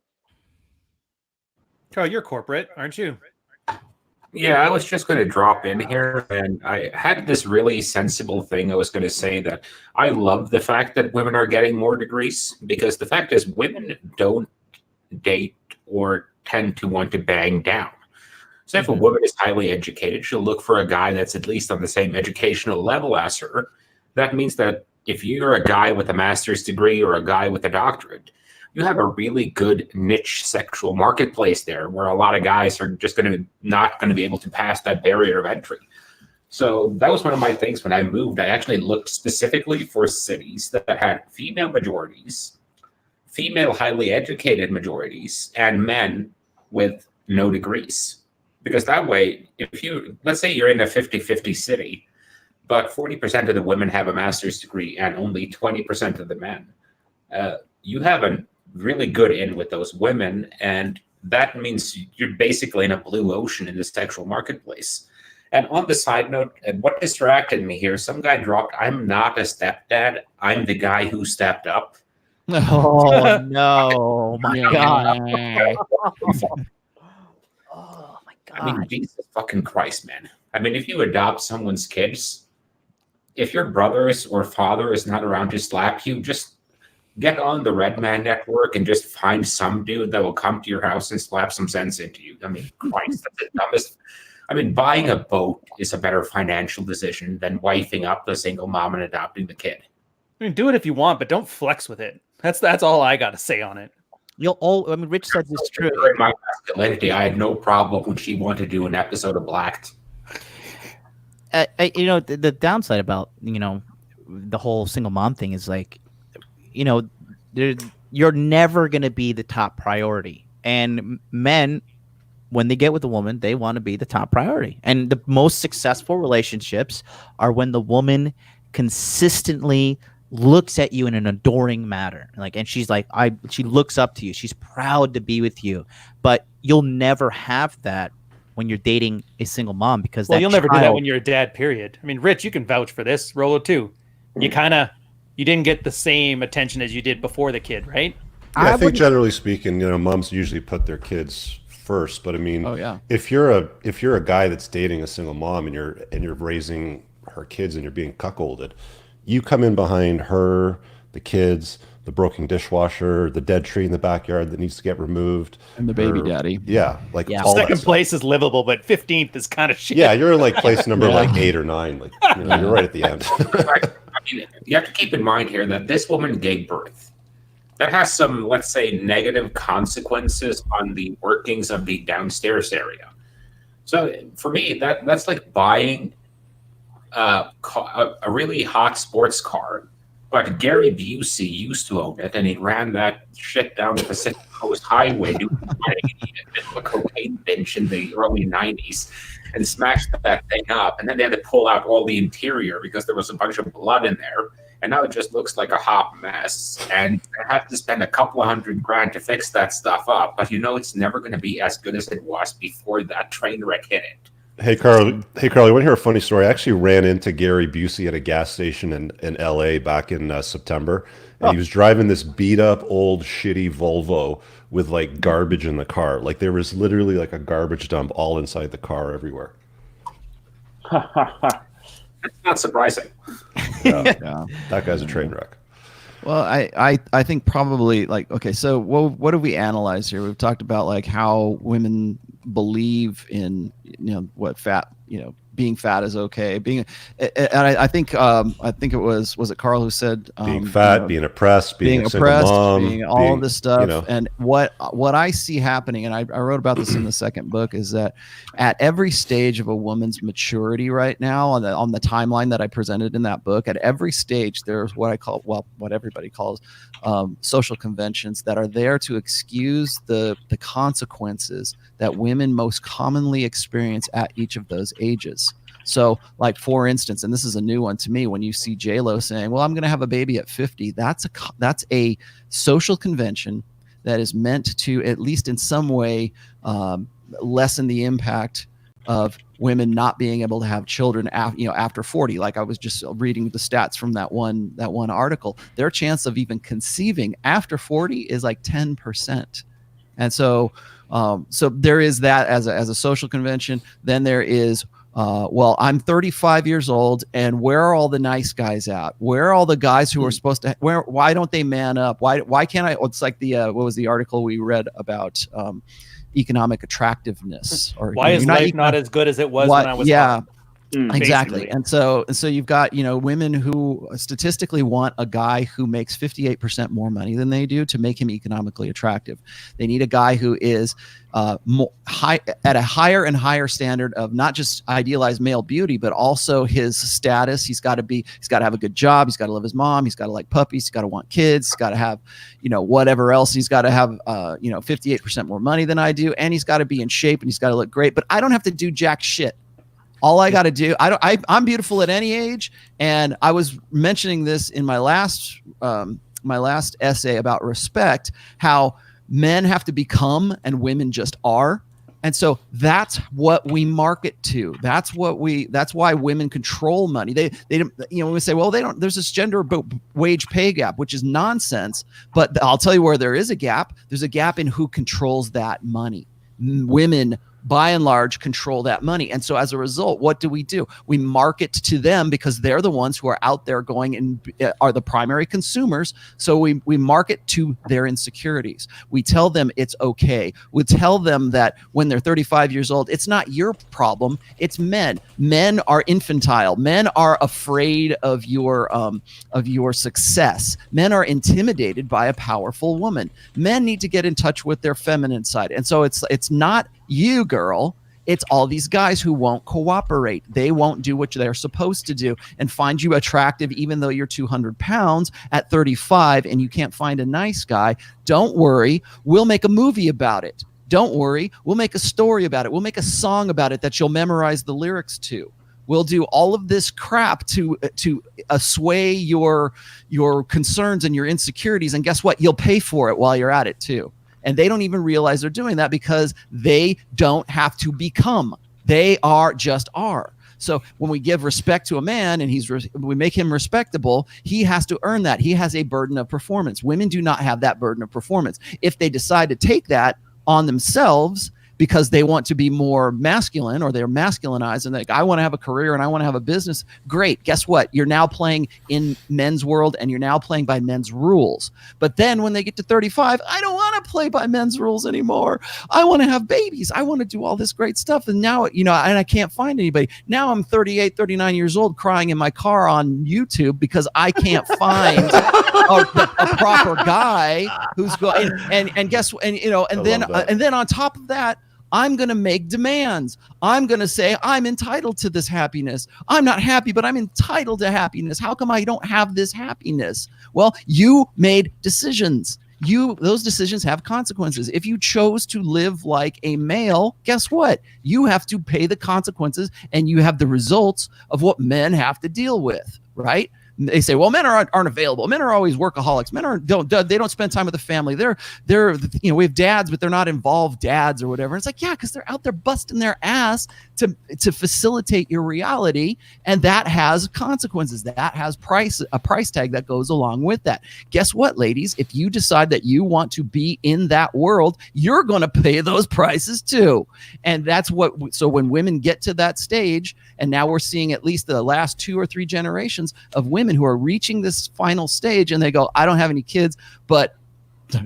Carl, you're corporate, aren't you? Yeah, I was just going to drop in here, and I had this really sensible thing I was going to say, that I love the fact that women are getting more degrees, because the fact is women don't date or tend to want to bang down. So if a woman is highly educated, she'll look for a guy that's at least on the same educational level as her. That means that if you're a guy with a master's degree or a guy with a doctorate, you have a really good niche sexual marketplace there, where a lot of guys are just not going to be able to pass that barrier of entry. So that was one of my things when I moved. I actually looked specifically for cities that had female majorities, female highly educated majorities, and men with no degrees. Because that way, let's say you're in a 50-50 city, but 40% of the women have a master's degree and only 20% of the men, you have a really good in with those women, and that means you're basically in a blue ocean in the sexual marketplace. And on the side note, and what distracted me here, some guy dropped, "I'm not a stepdad, I'm the guy who stepped up." Oh no, my God. Oh my God. I mean, Jesus fucking Christ, man. I mean, if you adopt someone's kids, if your brothers or father is not around to slap you, just get on the Red Man Network and just find some dude that will come to your house and slap some sense into you. I mean, Christ, that's the dumbest. I mean, buying a boat is a better financial decision than wifing up the single mom and adopting the kid. I mean, do it if you want, but don't flex with it. That's all I got to say on it. Rich said this is true. In my masculinity, I had no problem when she wanted to do an episode of Blacked. The downside about the whole single mom thing is like, you're never going to be the top priority, and men, when they get with a woman, they want to be the top priority. And the most successful relationships are when the woman consistently looks at you in an adoring manner, and she's like, she looks up to you, she's proud to be with you. But you'll never have that when you're dating a single mom, because you'll never do that when you're a dad, period. I mean, Rich, you can vouch for this. Rolo too. You didn't get the same attention as you did before the kid, right? Yeah, I think generally speaking, moms usually put their kids first. But I mean, if you're a guy that's dating a single mom and you're raising her kids and you're being cuckolded, you come in behind her, the kids, the broken dishwasher, the dead tree in the backyard that needs to get removed, and the baby daddy. Yeah, all second place is livable, but 15th is kind of shit. Yeah, you're in place number 8 or 9. You're right at the end. I mean, you have to keep in mind here that this woman gave birth. That has some, let's say, negative consequences on the workings of the downstairs area. So for me, that's like buying a really hot sports car. But Gary Busey used to own it, and he ran that shit down the Pacific Coast Highway doing a cocaine binge in the early 90s and smashed that thing up. And then they had to pull out all the interior because there was a bunch of blood in there. And now it just looks like a hot mess. And I have to spend a couple of $100,000 to fix that stuff up. But it's never going to be as good as it was before that train wreck hit it. Hey, Carl, you want to hear a funny story? I actually ran into Gary Busey at a gas station in LA back in September. And he was driving this beat up old shitty Volvo with garbage in the car. There was literally a garbage dump all inside the car everywhere. That's not surprising. Yeah. That guy's a train wreck. Well, I think probably so what do we analyze here? We've talked about how women believe in what being fat is okay. I think it was it Carl who said being fat, being oppressed, being a single mom, being all this stuff. You know. And what I see happening, and I wrote about this in the second book, is that at every stage of a woman's maturity right now, on the timeline that I presented in that book, at every stage there's what I call, well, what everybody calls social conventions that are there to excuse the consequences that women most commonly experience at each of those ages. So, like, for instance, and this is a new one to me, when you see J-Lo saying, well, I'm going to have a baby at 50, that's a social convention that is meant to, at least in some way, lessen the impact of women not being able to have children after 40. Like, I was just reading the stats from that one article. Their chance of even conceiving after 40 is like 10%. And so there is that as a social convention. Then there is, well, I'm 35 years old, and where are all the nice guys at? Where are all the guys who are supposed to? Why don't they man up? Why can't I? It's like the what was the article we read about economic attractiveness? Or why is life not as good as it was when I was? Yeah. Basically. Exactly. And so you've got, women who statistically want a guy who makes 58% more money than they do to make him economically attractive. They need a guy who is at a higher and higher standard of not just idealized male beauty, but also his status. He's got to have a good job. He's got to love his mom. He's got to like puppies. He's got to want kids. He's got to have, whatever else. He's got to have, 58% more money than I do. And he's got to be in shape, and he's got to look great, but I don't have to do jack shit. All I got to do, I'm beautiful at any age. And I was mentioning this in my last essay about respect, how men have to become and women just are. And so that's what we market to. That's why women control money. They when we say, well, there's this gender wage pay gap, which is nonsense. But I'll tell you where there is a gap. There's a gap in who controls that money. Women, by and large, control that money. And so as a result, what do? We market to them because they're the ones who are out there going and are the primary consumers. So we market to their insecurities. We tell them it's okay. We tell them that when they're 35 years old, it's not your problem, it's men. Men are infantile. Men are afraid of your success. Men are intimidated by a powerful woman. Men need to get in touch with their feminine side. And so it's not you, girl, it's all these guys who won't cooperate. They won't do what they're supposed to do and find you attractive even though you're 200 pounds at 35 and you can't find a nice guy. Don't worry, we'll make a movie about it. Don't worry, we'll make a story about it. We'll make a song about it that you'll memorize the lyrics to. We'll do all of this crap to assuage your concerns and your insecurities, and guess what? You'll pay for it while you're at it too. And they don't even realize they're doing that because they don't have to become. They just are. So when we give respect to a man and we make him respectable, he has to earn that. He has a burden of performance. Women do not have that burden of performance. If they decide to take that on themselves because they want to be more masculine, or they're masculinized and I want to have a career and I want to have a business, great. Guess what? You're now playing in men's world and you're now playing by men's rules. But then when they get to 35, I don't want to play by men's rules anymore. I want to have babies. I want to do all this great stuff. And now, and I can't find anybody. Now I'm 38, 39 years old crying in my car on YouTube because I can't find a proper guy who's going and guess, and then on top of that, I'm going to make demands. I'm going to say I'm entitled to this happiness. I'm not happy, but I'm entitled to happiness. How come I don't have this happiness? Well, you made decisions. Those decisions have consequences. If you chose to live like a male, guess what? You have to pay the consequences, and you have the results of what men have to deal with, right? They say, well, men aren't available. Men are always workaholics. Men they don't spend time with the family. They're we have dads, but they're not involved dads or whatever. It's like, yeah, because they're out there busting their ass to facilitate your reality, and that has consequences. That has a price tag that goes along with that. Guess what, ladies? If you decide that you want to be in that world, you're going to pay those prices too. And that's so when women get to that stage, and now we're seeing at least the last 2 or 3 generations of women who are reaching this final stage, and they go, I don't have any kids, but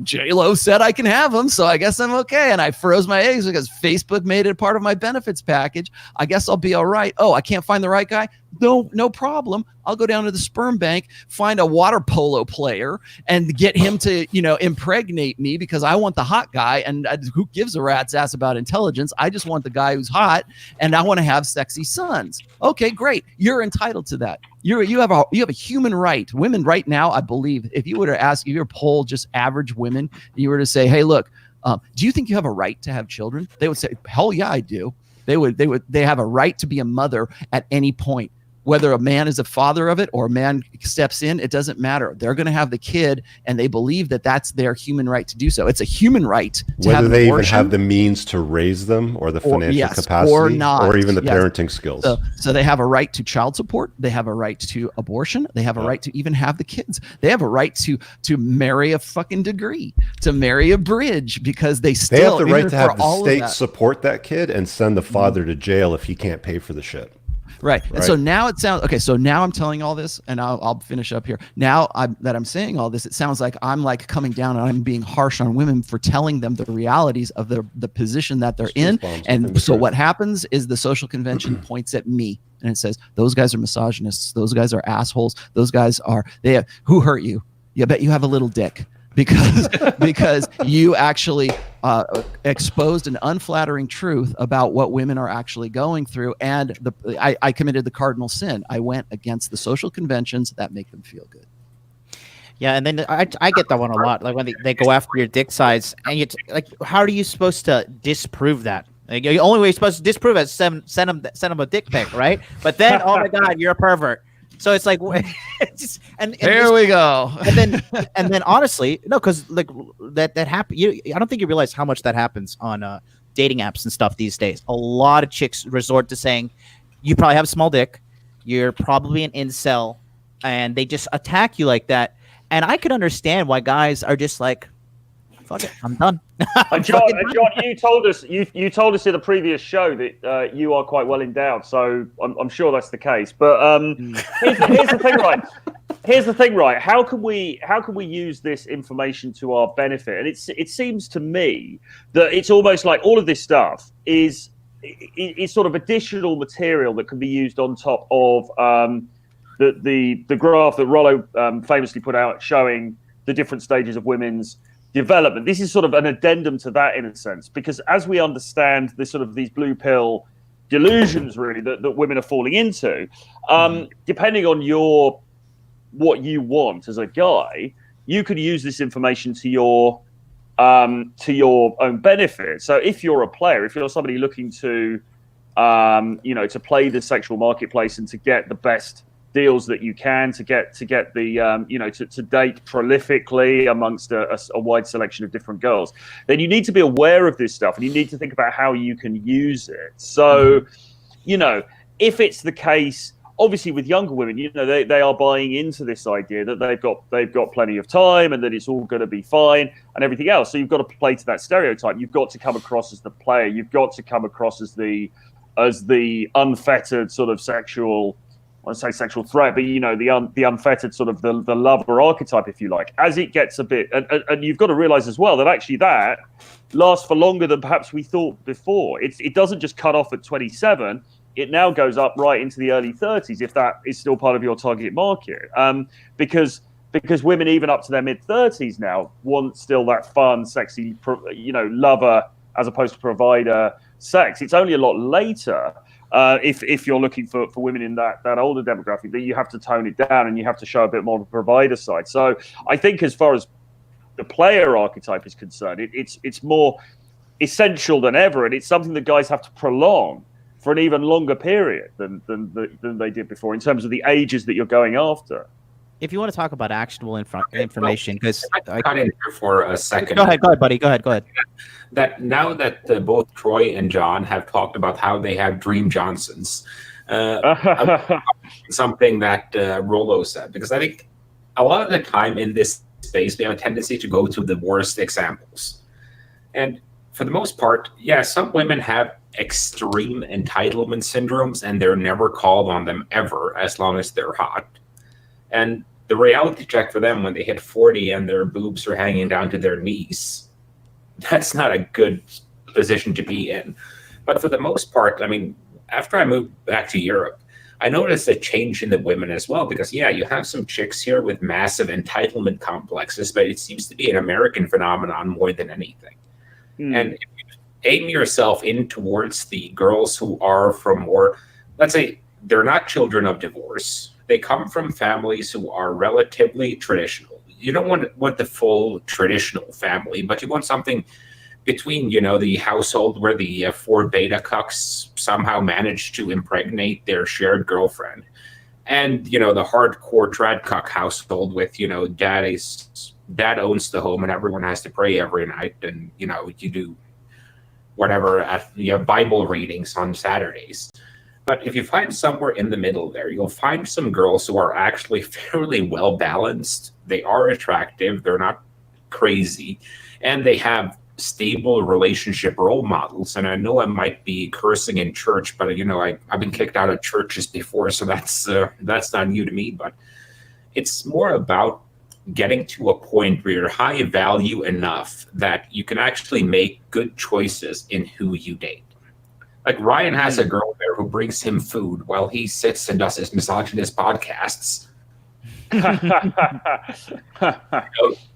J-Lo said I can have them, so I guess I'm okay. And I froze my eggs because Facebook made it part of my benefits package. I guess I'll be all right. Oh, I can't find the right guy? No problem. I'll go down to the sperm bank, find a water polo player, and get him to, impregnate me because I want the hot guy. And who gives a rat's ass about intelligence? I just want the guy who's hot, and I want to have sexy sons. Okay, great. You're entitled to that. You have a human right. Women right now, I believe, if you were to poll just average women, and you were to say, hey, look, do you think you have a right to have children? They would say, hell yeah, I do. They have a right to be a mother at any point. Whether a man is a father of it or a man steps in, it doesn't matter. They're going to have the kid, and they believe that that's their human right to do so. It's a human right to have an abortion. Whether they even have the means to raise them or the financial capacity or not, or even the parenting skills. So they have a right to child support. They have a right to abortion. They have a right to even have the kids. They have a right to marry a fucking degree, to marry a bridge, because they still have the right to have the state support that kid and send the father to jail if he can't pay for the shit. Right. And so now it sounds okay. So now I'm telling all this, and I'll finish up here. Now that I'm saying all this, it sounds like I'm like coming down and I'm being harsh on women for telling them the realities of the position that they're in. And so what happens is the social convention points at me and it says, those guys are misogynists. Those guys are assholes. Those guys are, who hurt you? Yeah, bet you have a little dick. Because you actually exposed an unflattering truth about what women are actually going through, and I committed the cardinal sin. I went against the social conventions that make them feel good. Yeah, and then I get that one a lot. Like when they go after your dick size, and how are you supposed to disprove that? Like, the only way you're supposed to disprove it is send them a dick pic, right? But then, oh my God, you're a pervert. So it's like, and here we go. And then honestly, no, because like that happen. I don't think you realize how much that happens on dating apps and stuff these days. A lot of chicks resort to saying, "You probably have a small dick. You're probably an incel," and they just attack you like that. And I could understand why guys are just like, "Fuck it, I'm done." John, you told us you told us in a previous show that you are quite well endowed, so I'm sure that's the case. But here's the thing, right? Here's the thing, right? How can we use this information to our benefit? And it seems to me that it's almost like all of this stuff is sort of additional material that can be used on top of the graph that Rollo famously put out showing the different stages of women's development. This is sort of an addendum to that in a sense, because as we understand this sort of these blue pill delusions really that women are falling into, depending on what you want as a guy, you could use this information to your own benefit. So if you're a player, if you're somebody looking to to play the sexual marketplace and to get the best deals that you can, to get the to date prolifically amongst a wide selection of different girls, then you need to be aware of this stuff and you need to think about how you can use it. So if it's the case, obviously with younger women, they are buying into this idea that they've got plenty of time and that it's all going to be fine and everything else. So you've got to play to that stereotype. You've got to come across as the player. You've got to come across as the unfettered sort of sexual, I say sexual threat, but the unfettered sort of the lover archetype, if you like. As it gets a bit, and you've got to realize as well that actually that lasts for longer than perhaps we thought before. It doesn't just cut off at 27. It now goes up right into the early 30s if that is still part of your target market. Because women even up to their mid 30s now want still that fun, sexy, lover as opposed to provider sex. It's only a lot later. If you're looking for women in that older demographic, that you have to tone it down and you have to show a bit more of the provider side. So I think as far as the player archetype is concerned, it's more essential than ever, and it's something that guys have to prolong for an even longer period than they did before in terms of the ages that you're going after. If you want to talk about actionable information, because I got in here for a second. Go ahead, buddy. Go ahead. That now that both Troy and John have talked about how they have Dream Johnsons, something that Rollo said, because I think a lot of the time in this space we have a tendency to go to the worst examples, and for the most part, yeah, some women have extreme entitlement syndromes, and they're never called on them ever as long as they're hot. And the reality check for them when they hit 40 and their boobs are hanging down to their knees, that's not a good position to be in. But for the most part, I mean, after I moved back to Europe, I noticed a change in the women as well, because yeah, you have some chicks here with massive entitlement complexes, but it seems to be an American phenomenon more than anything. And if you aim yourself in towards the girls who are from more, let's say they're not children of divorce, they come from families who are relatively traditional. You don't want the full traditional family, but you want something between, you know, the household where the 4 beta cucks somehow manage to impregnate their shared girlfriend, and, you know, the hardcore trad cuck household with, you know, dad owns the home and everyone has to pray every night, and, you know, you do whatever at Bible readings on Saturdays. But if you find somewhere in the middle there, you'll find some girls who are actually fairly well balanced. They are attractive, they're not crazy, and they have stable relationship role models. And I know I might be cursing in church, but, you know, I've been kicked out of churches before, so that's not new to me. But it's more about getting to a point where you're high value enough that you can actually make good choices in who you date. Like Ryan has a girl there who brings him food while he sits and does his misogynist podcasts. You know,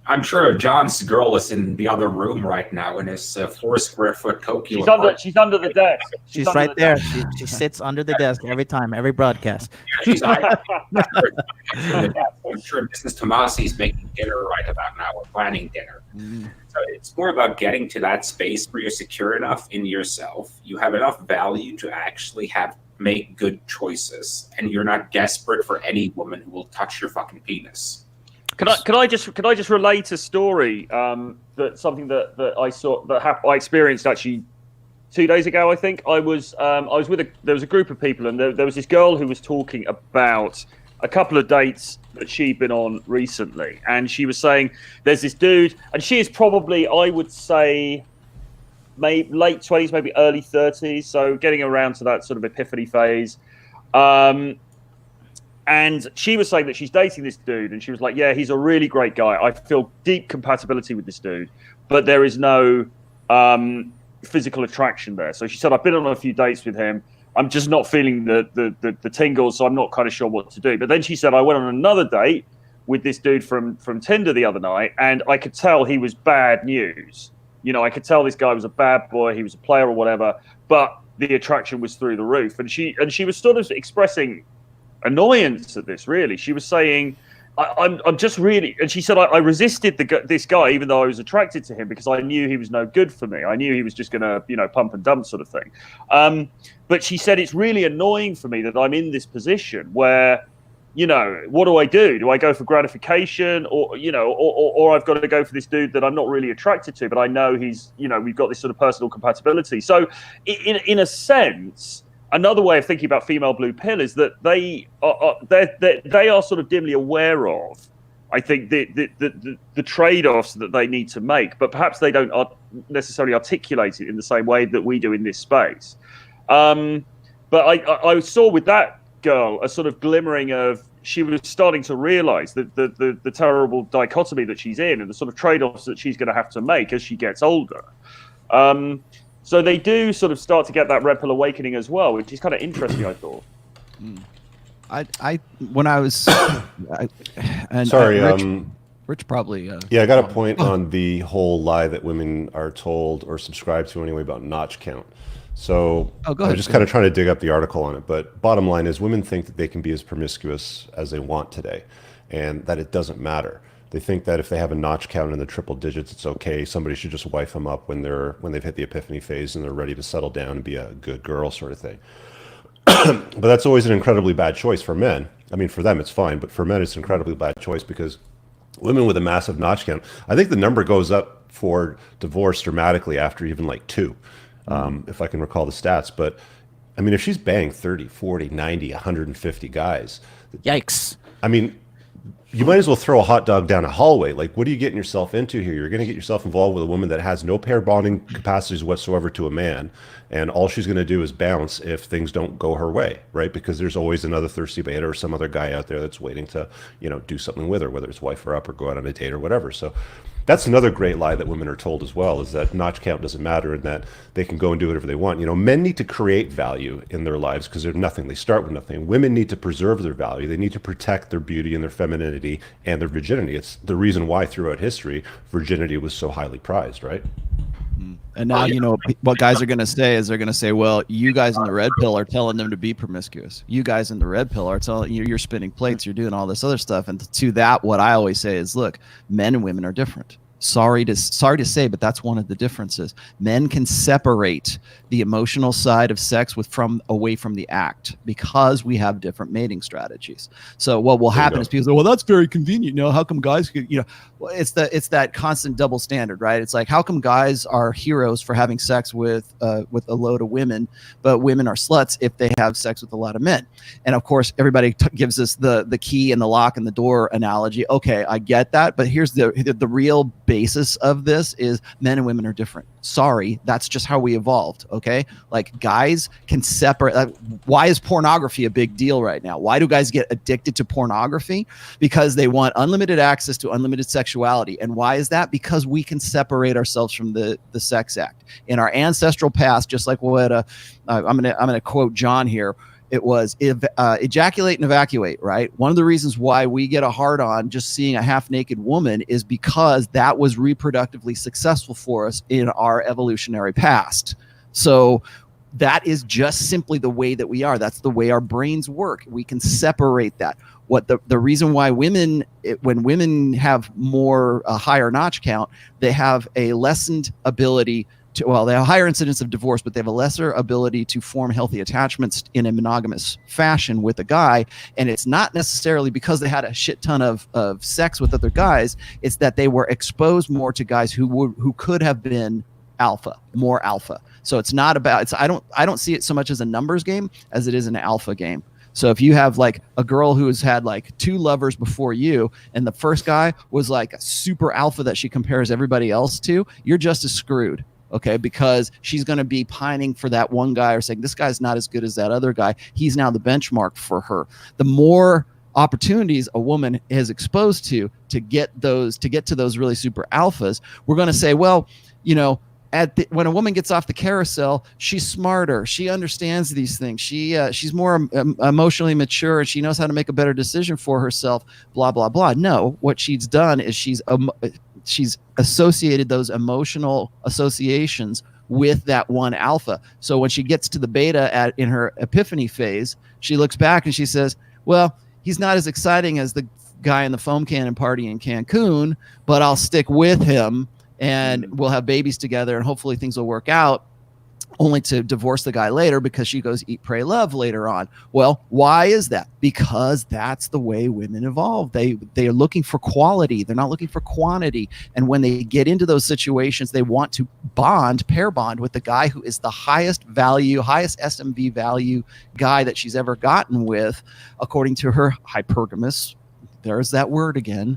I'm sure John's girl is in the other room right now in his 4 square foot Tokyo. She's under the desk. She's right there. She sits under the desk every time, every broadcast. Yeah, I'm sure Mrs. Tomasi's making dinner right about now, or planning dinner. So it's more about getting to that space where you're secure enough in yourself, you have enough value to actually make good choices, and you're not desperate for any woman who will touch your fucking penis. Can I just relate a story that something that I saw I experienced actually 2 days ago? I think I was with there was a group of people, and there was this girl who was talking about a couple of dates that she'd been on recently, and she was saying there's this dude, and she is probably, I would say, maybe late 20s, maybe early 30s, so getting around to that sort of epiphany phase. And she was saying that she's dating this dude, and she was like, yeah, he's a really great guy. I feel deep compatibility with this dude, but there is no physical attraction there. So she said, I've been on a few dates with him. I'm just not feeling the tingles, so I'm not kind of sure what to do. But then she said, I went on another date with this dude from Tinder the other night, and I could tell he was bad news. You know, I could tell this guy was a bad boy, he was a player or whatever, but the attraction was through the roof. And she was sort of expressing annoyance at this, really. She was saying, I'm just really, and she said, I resisted this guy, even though I was attracted to him, because I knew he was no good for me. I knew he was just going to, you know, pump and dump sort of thing. But she said, it's really annoying for me that I'm in this position where, you know, what do I do? Do I go for gratification, or, you know, or I've got to go for this dude that I'm not really attracted to, but I know he's, you know, we've got this sort of personal compatibility. So in a sense, another way of thinking about female blue pill is that they are sort of dimly aware of, I think, the trade-offs that they need to make, but perhaps they don't necessarily articulate it in the same way that we do in this space. But I saw with that girl a sort of glimmering of, she was starting to realize that the terrible dichotomy that she's in, and the sort of trade-offs that she's going to have to make as she gets older. So they do sort of start to get that red pill awakening as well, which is kind of interesting, I thought. I when I was Rich probably yeah, I got a point on the whole lie that women are told or subscribe to anyway about notch count. So go ahead. I'm just kind of trying to dig up the article on it, but bottom line is women think that they can be as promiscuous as they want today, and that it doesn't matter. They think that if they have a notch count in the triple digits, it's okay. Somebody should just wife them up when they've hit the epiphany phase and they're ready to settle down and be a good girl, sort of thing. But that's always an incredibly bad choice for men. I mean, for them it's fine, but for men it's an incredibly bad choice, because women with a massive notch count, I think the number goes up for divorce dramatically after even like 2, if I can recall the stats. But I mean, if she's banged 30, 40, 90, 150 guys, yikes. I mean, you might as well throw a hot dog down a hallway. Like, what are you getting yourself into here? You're going to get yourself involved with a woman that has no pair bonding capacities whatsoever to a man, and all she's going to do is bounce if things don't go her way, right? Because there's always another thirsty beta or some other guy out there that's waiting to, do something with her, whether it's wife her up or go out on a date or whatever. So that's another great lie that women are told as well, is that notch count doesn't matter and that they can go and do whatever they want. Men need to create value in their lives because they're nothing. They start with nothing. Women need to preserve their value. They need to protect their beauty and their femininity and their virginity. It's the reason why throughout history, virginity was so highly prized, right? And now, what guys are going to say is they're going to say, well, you guys in the red pill are telling them to be promiscuous. You guys in the red pill are telling you're spinning plates, you're doing all this other stuff. And to that, what I always say is, look, men and women are different. Sorry to say, but that's one of the differences. Men can separate the emotional side of sex away from the act because we have different mating strategies. So what will happen is people say, well, that's very convenient. How come guys could, well, it's that constant double standard, right? It's like, how come guys are heroes for having sex with a load of women, but women are sluts if they have sex with a lot of men? And of course, everybody gives us the key and the lock and the door analogy. Okay, I get that, but here's the real basis of this is men and women are different. Sorry, that's just how we evolved. Okay, like guys can separate. Why is pornography a big deal right now? Why do guys get addicted to pornography? Because they want unlimited access to unlimited sexuality. And why is that? Because we can separate ourselves from the sex act in our ancestral past. Just like what I'm gonna quote John here. It was ejaculate and evacuate, right? One of the reasons why we get a hard on just seeing a half naked woman is because that was reproductively successful for us in our evolutionary past. So that is just simply the way that we are. That's the way our brains work. We can separate that. What the reason why when women have a higher notch count, they have a lessened ability they have a higher incidence of divorce, but they have a lesser ability to form healthy attachments in a monogamous fashion with a guy. And it's not necessarily because they had a shit ton of sex with other guys. It's that they were exposed more to guys who could have been more alpha. So it's not about, I don't see it so much as a numbers game as it is an alpha game. So if you have like a girl who's had like 2 lovers before you, and the first guy was like a super alpha that she compares everybody else to, you're just as screwed. Okay, because she's going to be pining for that one guy or saying, this guy's not as good as that other guy. He's now the benchmark for her. The more opportunities a woman is exposed to get to those really super alphas, we're going to say, well, when a woman gets off the carousel, she's smarter. She understands these things. She's more emotionally mature, and she knows how to make a better decision for herself, blah, blah, blah. No, what she's done is she's associated those emotional associations with that one alpha. So when she gets to the beta in her epiphany phase, she looks back and she says, well, he's not as exciting as the guy in the foam cannon party in Cancun, but I'll stick with him and we'll have babies together and hopefully things will work out, only to divorce the guy later because she goes eat, pray, love later on. Well, why is that? Because that's the way women evolve. They are looking for quality. They're not looking for quantity. And when they get into those situations, they want to pair bond with the guy who is the highest value, highest SMV value guy that she's ever gotten with, according to her hypergamous, there's that word again,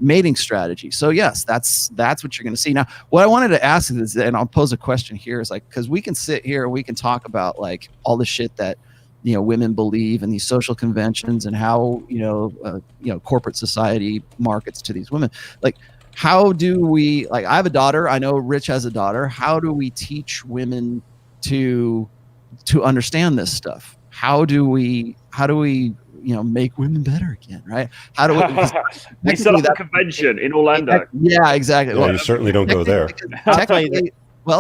mating strategy. So yes, that's what you're going to see. Now, what I wanted to ask is, and I'll pose a question here, is like, because we can sit here and we can talk about like all the shit that women believe and these social conventions and how corporate society markets to these women. Like, how do we, like, I have a daughter, I know Rich has a daughter. How do we teach women to understand this stuff? How do we make women better again, right? How do we set up a convention in Orlando? Yeah, exactly. Yeah, you certainly don't go there.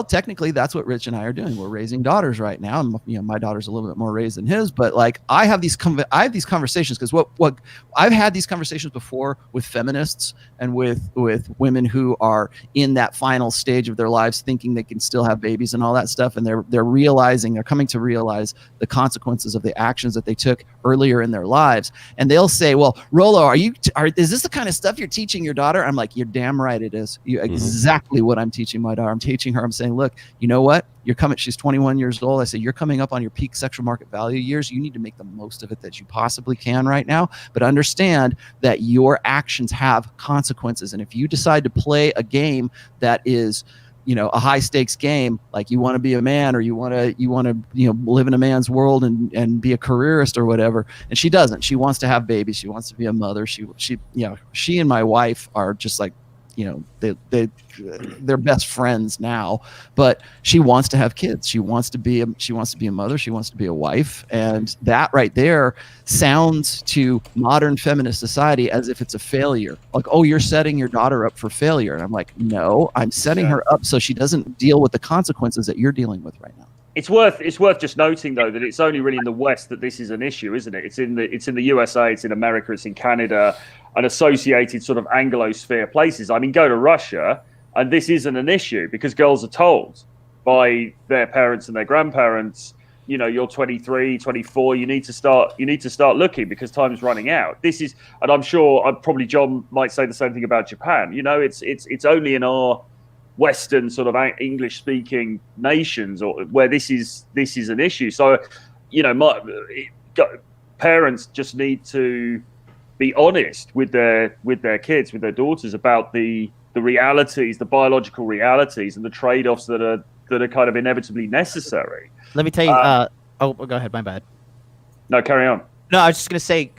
Technically, that's what Rich and I are doing. We're raising daughters right now, and my daughter's a little bit more raised than his. But like, I have these conversations because what I've had these conversations before with feminists and with women who are in that final stage of their lives, thinking they can still have babies and all that stuff, and they're coming to realize the consequences of the actions that they took earlier in their lives, and they'll say, "Well, Rollo, is this the kind of stuff you're teaching your daughter?" I'm like, "You're damn right it is. Exactly what I'm teaching my daughter. I'm teaching her I'm saying, look, you know what? You're coming. She's 21 years old. I say, you're coming up on your peak sexual market value years. You need to make the most of it that you possibly can right now. But understand that your actions have consequences. And if you decide to play a game that is, a high stakes game, like you want to be a man, or you want to live in a man's world and be a careerist or whatever. And she doesn't. She wants to have babies. She wants to be a mother. She and my wife are just like, they're best friends now, but she wants to have kids. She wants to be a mother. She wants to be a wife. And that right there sounds to modern feminist society as if it's a failure. Like, oh, you're setting your daughter up for failure. And I'm like, no, I'm setting her up so she doesn't deal with the consequences that you're dealing with right now. It's worth just noting, though, that it's only really in the West that this is an issue, isn't it? It's in the USA, it's in America, it's in Canada, and associated sort of Anglosphere places. I mean, go to Russia, and this isn't an issue because girls are told by their parents and their grandparents, you're 23, 24, you need to start looking because time's running out. This is, and I'm sure probably John might say the same thing about Japan. It's only in our Western sort of English-speaking nations or where this is an issue. So, parents just need to be honest with their kids, with their daughters, about the realities, the biological realities, and the trade-offs that are kind of inevitably necessary. Let me tell you. Go ahead. My bad. No, carry on. No, I was just gonna say,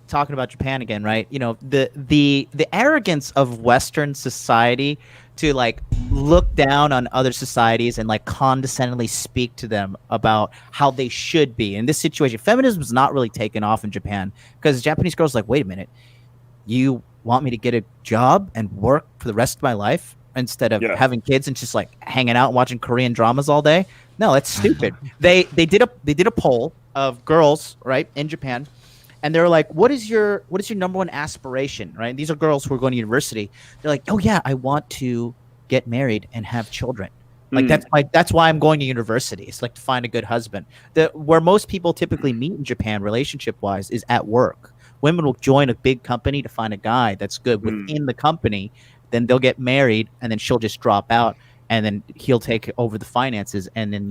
talking about Japan again, right? The arrogance of Western society to like look down on other societies and like condescendingly speak to them about how they should be. In this situation, feminism is not really taken off in Japan because Japanese girls are like, wait a minute, you want me to get a job and work for the rest of my life instead of having kids and just like hanging out and watching Korean dramas all day? No, that's stupid. They did a poll of girls, right, in Japan, and they're like, what is your number one aspiration, right? And these are girls who are going to university. They're like, oh yeah, I want to get married and have children. Like that's why I'm going to university. It's like to find a good husband. Where most people typically meet in Japan, relationship wise, is at work. Women will join a big company to find a guy that's good within the company. Then they'll get married, and then she'll just drop out, and then he'll take over the finances, and then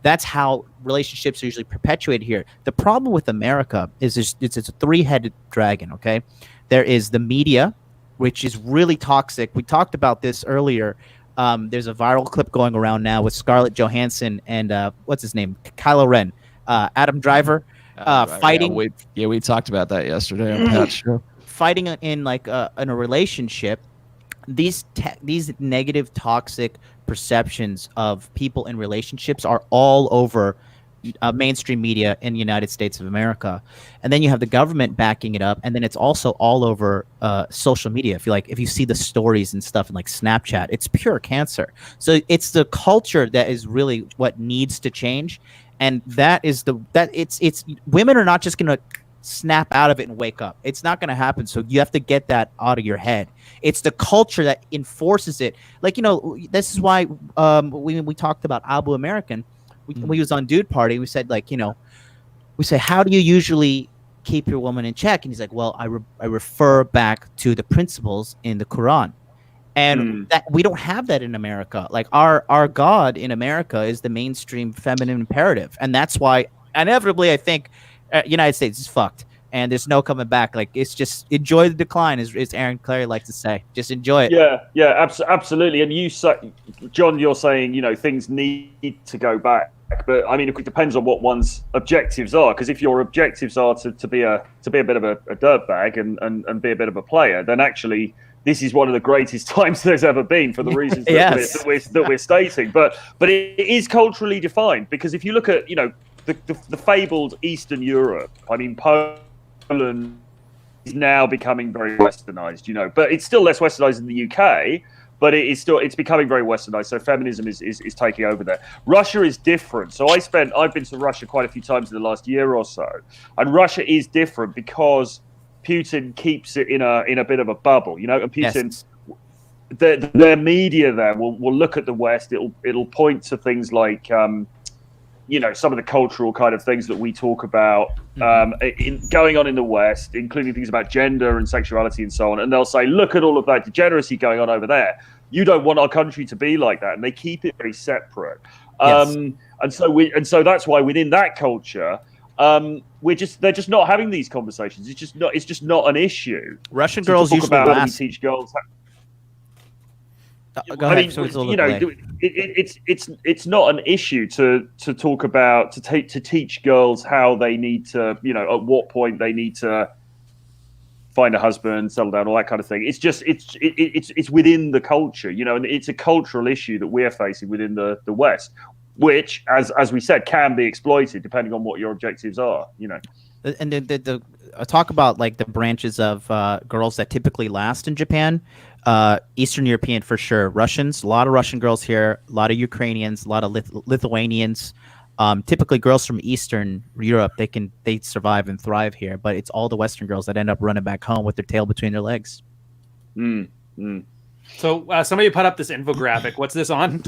that's how relationships are usually perpetuated here. The problem with America is it's a three-headed dragon. Okay, there is the media, which is really toxic. We talked about this earlier. There's a viral clip going around now with Scarlett Johansson and what's his name, Kylo Ren, Adam Driver, fighting. We talked about that yesterday on Pat's show. Fighting in like in a relationship. These negative, toxic perceptions of people in relationships are all over mainstream media in the United States of America, and then you have the government backing it up, and then it's also all over social media. If you see the stories and stuff in like Snapchat, it's pure cancer. So it's the culture that is really what needs to change, and it's women are not just gonna snap out of it and wake up. It's not going to happen. So you have to get that out of your head. It's the culture that enforces it. Like, this is why we talked about Abu American. We was on Dude Party. We said, like, we say, how do you usually keep your woman in check? And he's like, well, I refer back to the principles in the Quran. And that we don't have that in America. Like our God in America is the mainstream feminine imperative. And that's why inevitably I think United States is fucked, and there's no coming back. Like, it's just enjoy the decline, as Aaron Clary likes to say. Just enjoy it. Yeah, absolutely. And you, John, you're saying things need to go back, but I mean, it depends on what one's objectives are. Because if your objectives are to be a bit of a dirtbag and be a bit of a player, then actually this is one of the greatest times there's ever been for the reasons that we're stating. But it is culturally defined, because if you look at the fabled Eastern Europe, I mean, Poland is now becoming very westernized, but it's still less westernized in the UK, but it's becoming very westernized. So feminism is taking over there. Russia is different. So I've been to Russia quite a few times in the last year or so, and Russia is different because Putin keeps it in a bit of a bubble, and Putin, their media there will look at the West. It'll point to things like some of the cultural kind of things that we talk about going on in the West, including things about gender and sexuality and so on. And they'll say, look at all of that degeneracy going on over there. you don't want our country to be like that, and they keep it very separate. Yes. And so that's why within that culture, they're just not having these conversations. It's just not an issue. Russian girls usually about how we last. teach girls. Go ahead. So it's a little delay. It's not an issue to talk about to teach girls how they need to, at what point they need to find a husband, settle down, all that kind of thing. It's just it's within the culture, and it's a cultural issue that we're facing within the West, which, as we said, can be exploited depending on what your objectives are. And the talk about like the branches of girls that typically last in Japan. Eastern European for sure. Russians, a lot of Russian girls here, a lot of Ukrainians, a lot of Lithuanians. Typically girls from Eastern Europe, they survive and thrive here, but it's all the Western girls that end up running back home with their tail between their legs. So somebody put up this infographic. What's this on?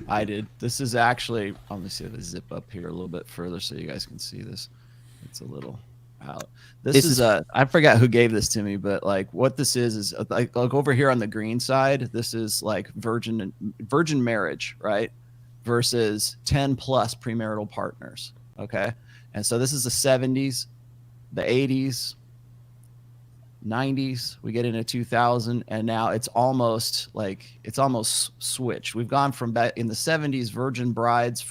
I did. This is actually, let me see if I zip up here a little bit further so you guys can see this. It's a little out. This is I forgot who gave this to me, but like what this is like over here on the green side, this is like virgin marriage, right? Versus 10 plus premarital partners. Okay. And so this is the 70s, the 80s, 90s, we get into 2000, and now it's almost switched. We've gone from back in the 70s, virgin brides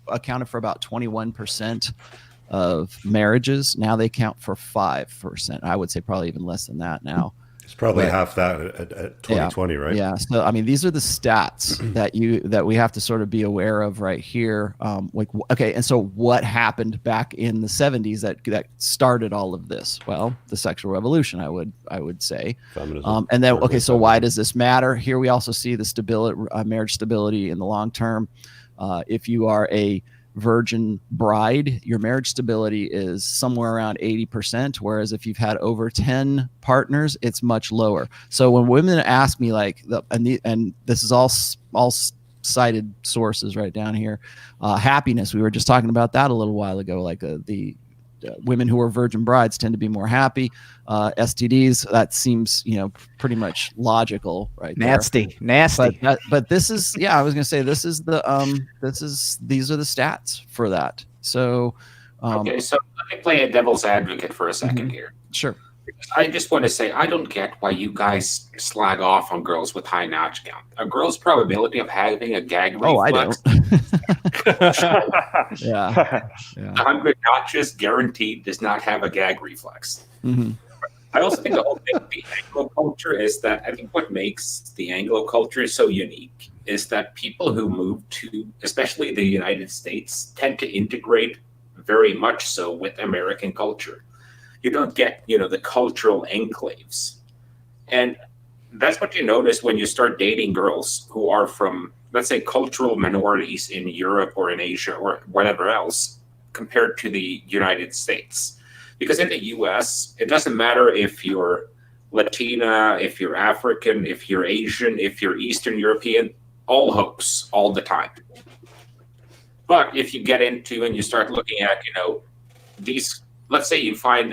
accounted for about 21% of marriages. Now they count for 5%. I would say probably even less than that now. It's probably half that at 2020, right? Yeah. So I mean, these are the stats that we have to sort of be aware of right here. And so what happened back in the 70s that started all of this? Well, the sexual revolution, I would say. Feminism. And then so why does this matter? Here we also see the stability, marriage stability in the long term. If you are a virgin bride, your marriage stability is somewhere around 80%, whereas if you've had over 10 partners, it's much lower. So when women ask me and this is all cited sources right down here, happiness, we were just talking about that a little while ago, like the women who are virgin brides tend to be more happy. STDs, that seems pretty much logical, right? Nasty. But this is I was gonna say these are the stats for that. So okay, so let me play a devil's advocate for a second here. Sure. I just want to say I don't get why you guys slag off on girls with high notch count. A girl's probability of having a gag reflex. Yeah. 100 notches guaranteed does not have a gag reflex. Mm-hmm. I also think the whole thing with the Anglo culture is that I think what makes the Anglo culture so unique is that people who move to, especially the United States, tend to integrate very much so with American culture. You don't get, the cultural enclaves. And that's what you notice when you start dating girls who are from, let's say, cultural minorities in Europe or in Asia or whatever else, compared to the United States. Because in the US, it doesn't matter if you're Latina, if you're African, if you're Asian, if you're Eastern European, all hosts all the time. But if you get into and you start looking at, these, let's say you find,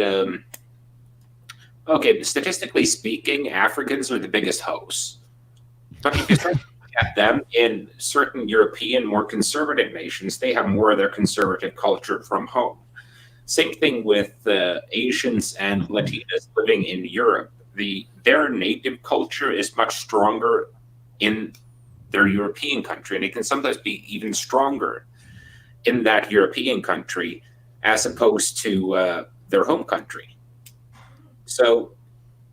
statistically speaking, Africans are the biggest hosts. But if you start looking at them in certain European, more conservative nations, they have more of their conservative culture from home. Same thing with Asians and Latinas living in Europe. Their native culture is much stronger in their European country, and it can sometimes be even stronger in that European country as opposed to their home country. So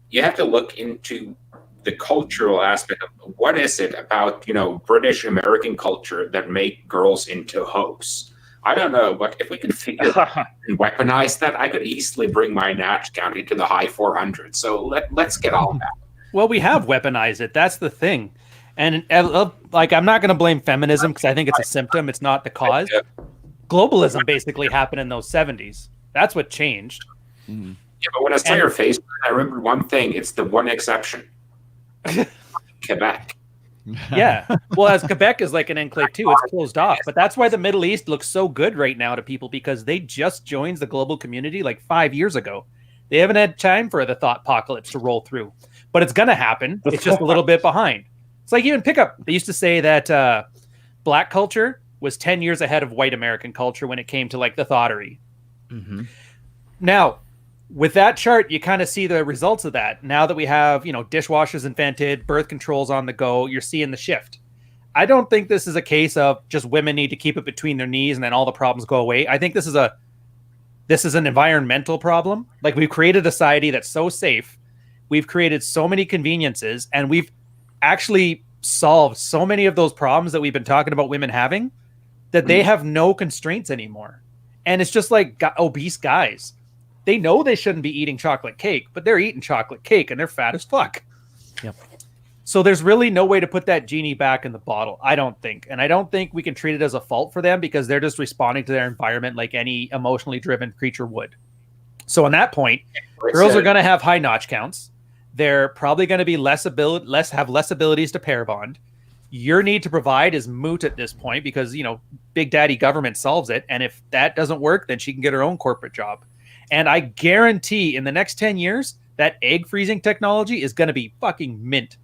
you have to look into the cultural aspect of what is it about, British American culture that make girls into hoes. I don't know, but if we could figure out and weaponize that, I could easily bring my Natch County to the high 400s. So let's get on that. Well, we have weaponized it. That's the thing. And I'm not going to blame feminism because I think it's a symptom. It's not the cause. Globalism basically happened in those 70s. That's what changed. Mm-hmm. Yeah, but when I saw your face, I remember one thing. It's the one exception. Quebec. Yeah. Well, as Quebec is like an enclave too, it's closed off. But that's why the Middle East looks so good right now to people, because they just joined the global community like 5 years ago. They haven't had time for the thought apocalypse to roll through. But it's going to happen. It's just a little bit behind. It's like even pickup. They used to say that black culture was 10 years ahead of white American culture when it came to like the thottery. Mm-hmm. Now, with that chart, you kind of see the results of that. Now that we have, dishwashers invented, birth controls on the go, you're seeing the shift. I don't think this is a case of just women need to keep it between their knees and then all the problems go away. I think this is an environmental problem. Like, we've created a society that's so safe. We've created so many conveniences, and we've actually solved so many of those problems that we've been talking about women having, that they have no constraints anymore. And it's just like obese guys. They know they shouldn't be eating chocolate cake, but they're eating chocolate cake and they're fat as fuck. Yep. So there's really no way to put that genie back in the bottle, I don't think. And I don't think we can treat it as a fault for them, because they're just responding to their environment like any emotionally driven creature would. So on that point, girls are going to have high notch counts. They're probably going to be less abilities to pair bond. Your need to provide is moot at this point, because, big daddy government solves it. And if that doesn't work, then she can get her own corporate job. And I guarantee in the next 10 years, that egg freezing technology is going to be fucking mint.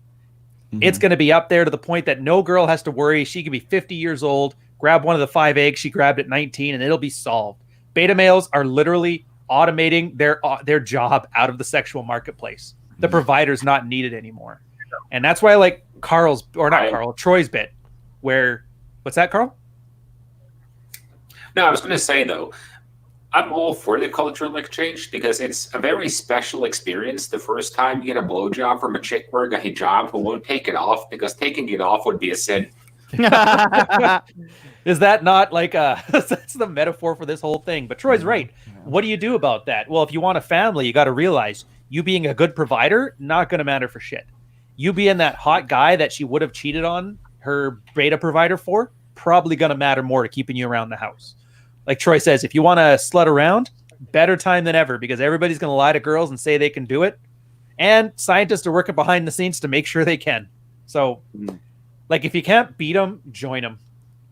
It's going to be up there to the point that no girl has to worry. She can be 50 years old, grab one of the 5 eggs she grabbed at 19, and it'll be solved. Beta males are literally automating their job out of the sexual marketplace. The provider's not needed anymore. And that's why I like Troy's bit, where, what's that, Carl? No, I was going to say, though, I'm all for the cultural exchange, because it's a very special experience the first time you get a blowjob from a chick wearing a hijab who won't take it off, because taking it off would be a sin. Is that not like that's the metaphor for this whole thing? But Troy's right. What do you do about that? Well, if you want a family, you got to realize you being a good provider, not going to matter for shit. You being that hot guy that she would have cheated on her beta provider for, probably going to matter more to keeping you around the house. Like Troy says, if you want to slut around, better time than ever, because everybody's going to lie to girls and say they can do it. And scientists are working behind the scenes to make sure they can. So, like, if you can't beat them, join them.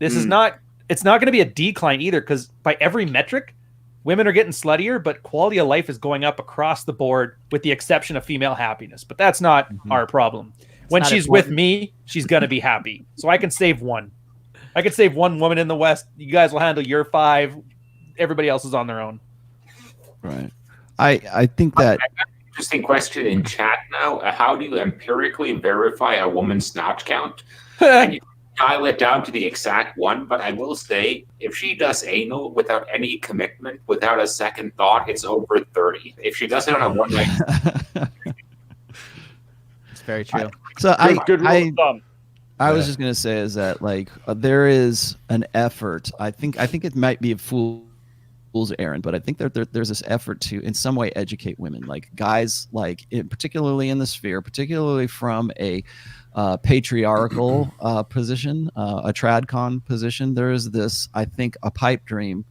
It's not going to be a decline either, because by every metric, women are getting sluttier, but quality of life is going up across the board, with the exception of female happiness. But that's not our problem. When she's with me, she's going to be happy. So I can save one. I could save one woman in the West. You guys will handle your 5. Everybody else is on their own. Right. I think that... Interesting question in chat now. How do you empirically verify a woman's notch count? You dial it down to the exact one, but I will say, if she does anal without any commitment, without a second thought, it's over 30. If she does it on a one night... It's very true. Good rule of thumb. I was just gonna say is that there is an effort. I think it might be a fool's errand, but I think there's this effort to in some way educate women, like guys, particularly in the sphere, particularly from a patriarchal position, a tradcon position. There is this, I think, a pipe dream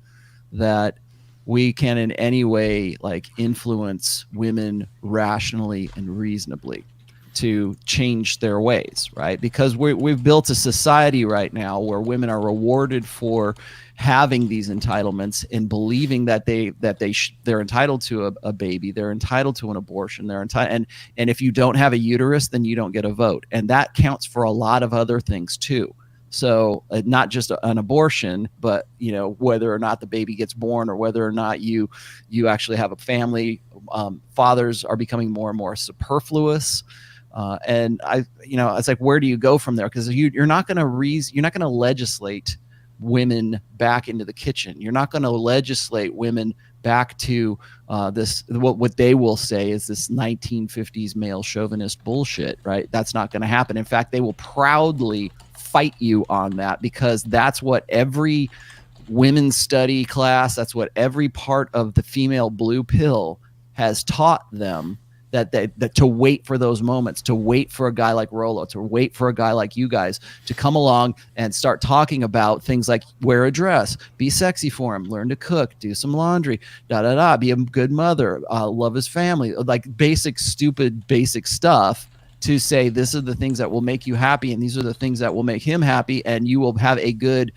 that we can in any way influence women rationally and reasonably to change their ways, right? Because we've built a society right now where women are rewarded for having these entitlements and believing that they're entitled to a baby, they're entitled to an abortion, they're entitled, and if you don't have a uterus, then you don't get a vote, and that counts for a lot of other things too. So not just an abortion, but whether or not the baby gets born, or whether or not you actually have a family. Fathers are becoming more and more superfluous. And it's like, where do you go from there? Because you're not going to legislate women back into the kitchen. You're not going to legislate women back to what they will say is this 1950s male chauvinist bullshit, right? That's not going to happen. In fact, they will proudly fight you on that, because that's what every women's study class, that's what every part of the female blue pill has taught them. That to wait for those moments, to wait for a guy like Rollo, to wait for a guy like you guys to come along and start talking about things like wear a dress, be sexy for him, learn to cook, do some laundry, be a good mother, love his family, like basic stuff, to say this are the things that will make you happy and these are the things that will make him happy, and you will have a good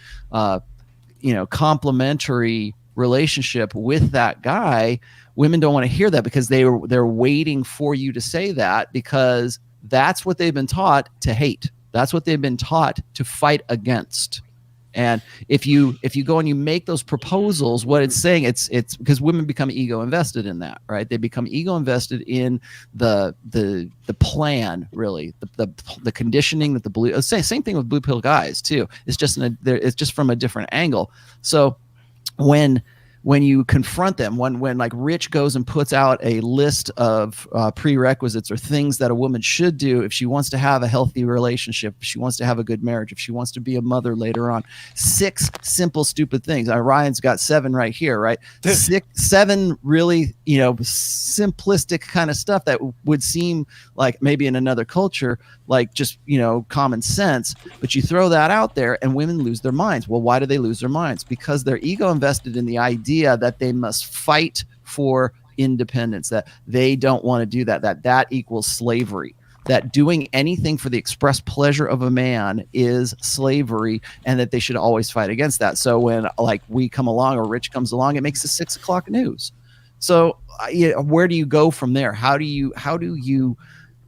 complementary relationship with that guy. Women don't want to hear that, because they're waiting for you to say that, because that's what they've been taught to hate. That's what they've been taught to fight against. And if you go and you make those proposals, what it's saying, it's because women become ego invested in that, right? They become ego invested in the plan, really, the conditioning that the blue. Same thing with blue pill guys too. It's just it's just from a different angle. So when you confront them, when like Rich goes and puts out a list of prerequisites or things that a woman should do if she wants to have a healthy relationship, if she wants to have a good marriage, if she wants to be a mother later on, 6 simple, stupid things. Ryan's got 7 right here, right? 7 really, simplistic kind of stuff that would seem like maybe in another culture, like just, common sense, but you throw that out there and women lose their minds. Well, why do they lose their minds? Because they're ego invested in the idea that they must fight for independence, that they don't want to do that equals slavery, that doing anything for the express pleasure of a man is slavery, and that they should always fight against that. So when like we come along or Rich comes along, it makes the 6 o'clock news. So where do you go from there? How do you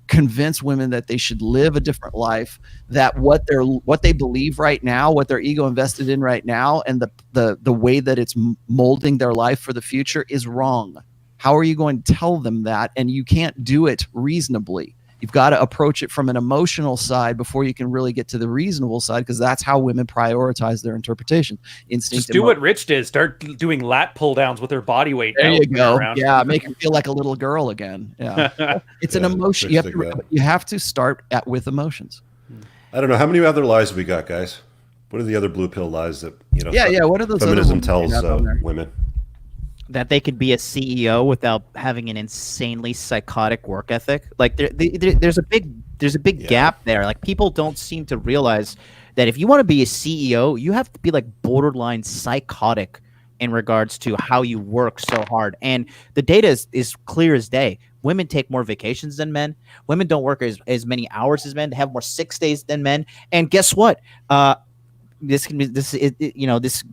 convince women that they should live a different life, that what they believe right now, what their ego invested in right now, and the way that it's molding their life for the future is wrong? How are you going to tell them that? And you can't do it reasonably. You've got to approach it from an emotional side before you can really get to the reasonable side, because that's how women prioritize their interpretation. Just do what Rich did. Start doing lat pull downs with her body weight. There you go. Yeah, make her feel like a little girl again. Yeah, it's an emotion. You have to start with emotions. I don't know, how many other lies have we got, guys? What are the other blue pill lies that what are those feminism tells women? That they could be a CEO without having an insanely psychotic work ethic. Like there's a big gap there. Like people don't seem to realize that if you want to be a CEO, you have to be like borderline psychotic in regards to how you work so hard. And the data is clear as day. Women take more vacations than men. Women don't work as many hours as men. They have more 6 days than men. And guess what? This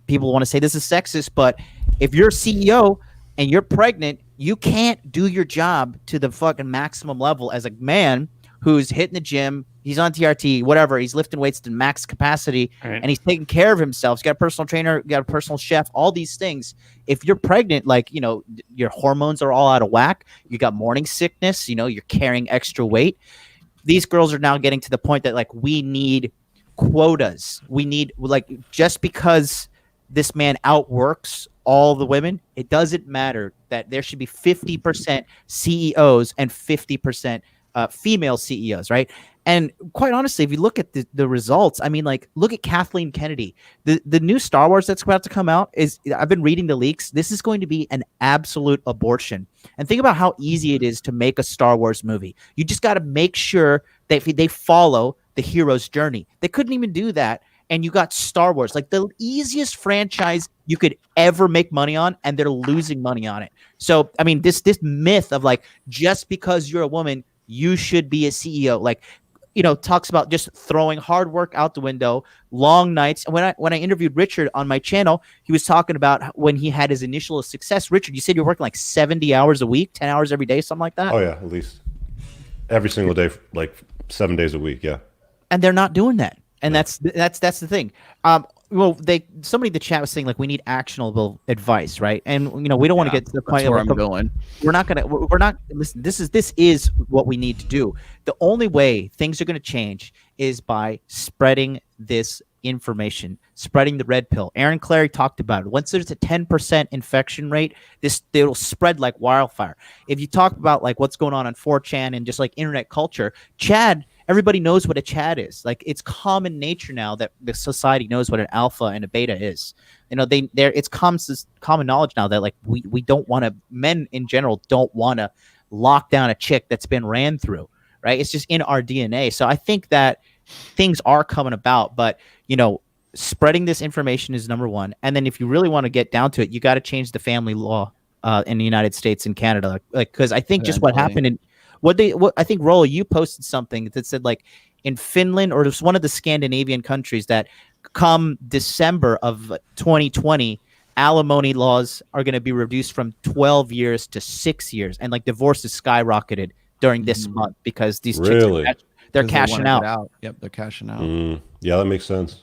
people want to say this is sexist, but if you're a CEO and you're pregnant, you can't do your job to the fucking maximum level as a man who's hitting the gym, he's on TRT, whatever, he's lifting weights to max capacity, and he's taking care of himself. He's got a personal trainer, got a personal chef, all these things. If you're pregnant, your hormones are all out of whack, you got morning sickness, you're carrying extra weight. These girls are now getting to the point that we need quotas. We need just because this man outworks all the women, it doesn't matter that there should be 50% CEOs and 50% female CEOs, right? And quite honestly, if you look at the results, look at Kathleen Kennedy. The new Star Wars that's about to come out I've been reading the leaks. This is going to be an absolute abortion. And think about how easy it is to make a Star Wars movie. You just got to make sure that they follow the hero's journey. They couldn't even do that. And you got Star Wars, like the easiest franchise you could ever make money on, and they're losing money on it. So, this myth of just because you're a woman, you should be a CEO, talks about just throwing hard work out the window, long nights. And when I interviewed Richard on my channel, he was talking about when he had his initial success. Richard, you said you're working 70 hours a week, 10 hours every day, something like that? Oh, yeah, at least. Every single day, 7 days a week, yeah. And they're not doing that. And that's the thing. Somebody in the chat was saying we need actionable advice, right? And we don't want to get to the point where I'm going. We're not listen. This is what we need to do. The only way things are going to change is by spreading this information, spreading the red pill. Aaron Clary talked about it. Once there's a 10% infection rate, it'll spread like wildfire. If you talk about what's going on 4chan and just internet culture, Chad. Everybody knows what a Chad is. It's common nature now that the society knows what an alpha and a beta is. It's common knowledge now that we don't want to, men in general don't want to lock down a chick that's been ran through, right? It's just in our DNA. So I think that things are coming about, but spreading this information is number one. And then if you really want to get down to it, you got to change the family law in the United States and Canada, because I think just what happened in I think, Rollo, you posted something that said in Finland, or just one of the Scandinavian countries, that come December of 2020, alimony laws are going to be reduced from 12 years to 6 years, and divorce is skyrocketed during this month because these chicks They're 'cause they cashing wanna get out. Yep, they're cashing out. Yeah, that makes sense.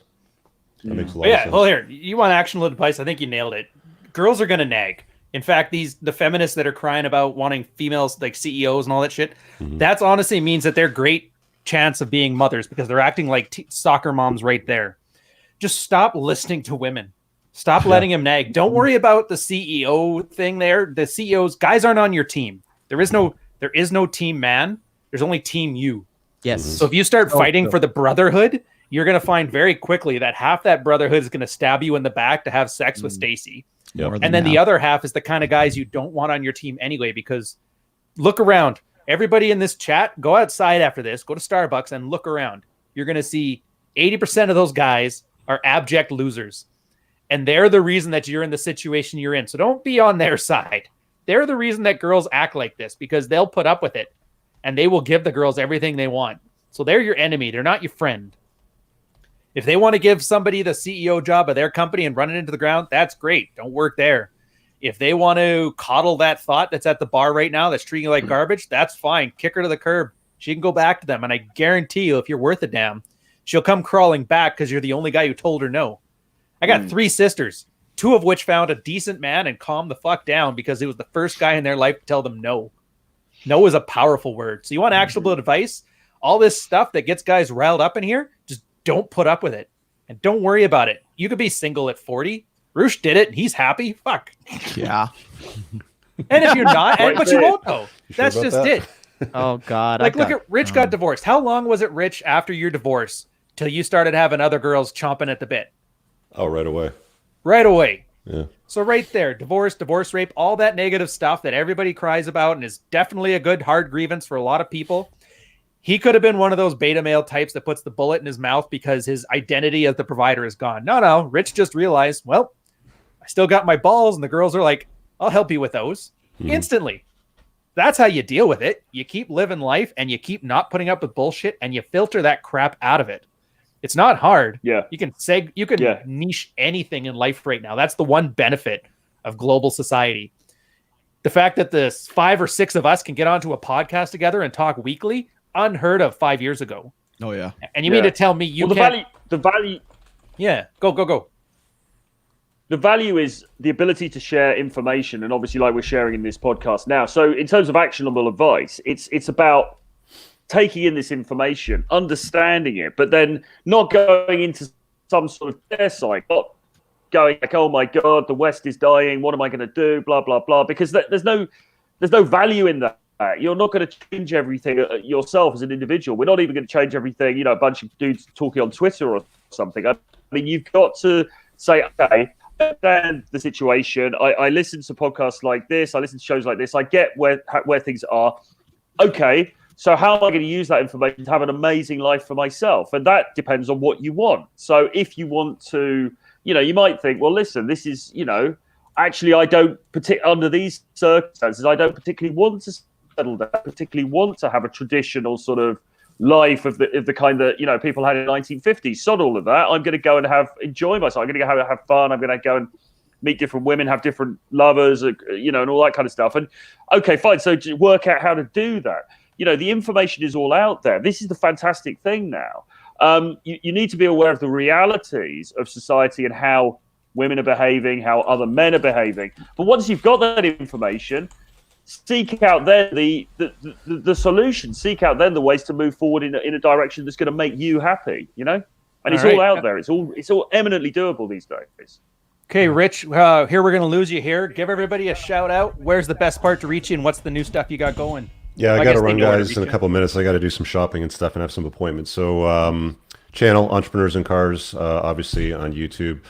That makes a lot But of yeah, sense. well, here, you want actionable advice? I think you nailed it. Girls are gonna nag. In fact, the feminists that are crying about wanting females like CEOs and all that shit, that's honestly means that they're great chance of being mothers because they're acting like soccer moms right there. Just stop listening to women. Stop letting them nag. Don't worry about the CEO thing there. The CEOs, guys aren't on your team. There is no team man. There's only team you. Yes. So if you start fighting for the brotherhood, you're going to find very quickly that half that brotherhood is going to stab you in the back to have sex with Stacy. Yep. And then the other half is the kind of guys you don't want on your team anyway, because look around. Everybody in this chat, go outside after this, go to Starbucks and look around. You're going to see 80% of those guys are abject losers. And they're the reason that you're in the situation you're in. So don't be on their side. They're the reason that girls act like this because they'll put up with it and they will give the girls everything they want. So they're your enemy. They're not your friend. If they want to give somebody the CEO job of their company and run it into the ground, that's great. Don't work there. If they want to coddle that thought that's at the bar right now that's treating you like garbage, that's fine. Kick her to the curb. She can go back to them. And I guarantee you, if you're worth a damn, she'll come crawling back because you're the only guy who told her no. I got 3 sisters, 2 of which found a decent man and calmed the fuck down because it was the first guy in their life to tell them no. No is a powerful word. So you want actionable advice? All this stuff that gets guys riled up in here, just don't put up with it. And don't worry about it. You could be single at 40. Roosh did it, and he's happy. Fuck. Yeah. And if you're not, but you won't though. Sure That's about just that? it. Oh God. Like, look at Rich got divorced. How long was it, Rich, after your divorce till you started having other girls chomping at the bit? Oh, right away. Right away. Yeah. So right there, divorce rape, all that negative stuff that everybody cries about and is definitely a good hard grievance for a lot of people. He could have been one of those beta male types that puts the bullet in his mouth because his identity as the provider is gone. No. Rich just realized, well, I still got my balls. And the girls are like, I'll help you with those instantly. That's how you deal with it. You keep living life and you keep not putting up with bullshit and you filter that crap out of it. It's not hard. Yeah. You can niche anything in life right now. That's the one benefit of global society. The fact that the 5 or 6 of us can get onto a podcast together and talk weekly, unheard of 5 years ago. Oh yeah. And you mean to tell me the value. Yeah. Go. The value is the ability to share information, and obviously, like we're sharing in this podcast now. So, in terms of actionable advice, it's about taking in this information, understanding it, but then not going into some sort of death cycle, not going like, "Oh my God, the West is dying. What am I going to do?" Blah blah blah. Because there's no value in that. You're not going to change everything yourself as an individual. We're not even going to change everything. A bunch of dudes talking on Twitter or something. I mean, you've got to say, okay, I understand the situation. I listen to podcasts like this. I listen to shows like this. I get where things are. Okay, so how am I going to use that information to have an amazing life for myself? And that depends on what you want. So if you want to, you might think, well, listen, this is, actually, I don't under these circumstances, I don't particularly want to settle down, particularly want to have a traditional sort of life of the kind that people had in the 1950s. Sod all of that. I'm going to go and enjoy myself. I'm going to go have fun. I'm going to go and meet different women, have different lovers, and all that kind of stuff. And okay, fine. So just work out how to do that. The information is all out there. This is the fantastic thing now. You need to be aware of the realities of society and how women are behaving, how other men are behaving. But once you've got that information, seek out then the solution. Seek out then the ways to move forward in a direction that's going to make you happy. And it's all out there. It's all eminently doable these days. Okay, Rich. Here we're going to lose you here. Give everybody a shout out. Where's the best part to reach you, and what's the new stuff you got going? Yeah, I got to run, guys, in a couple of minutes. I got to do some shopping and stuff and have some appointments. So channel, Entrepreneurs in Cars, obviously on YouTube.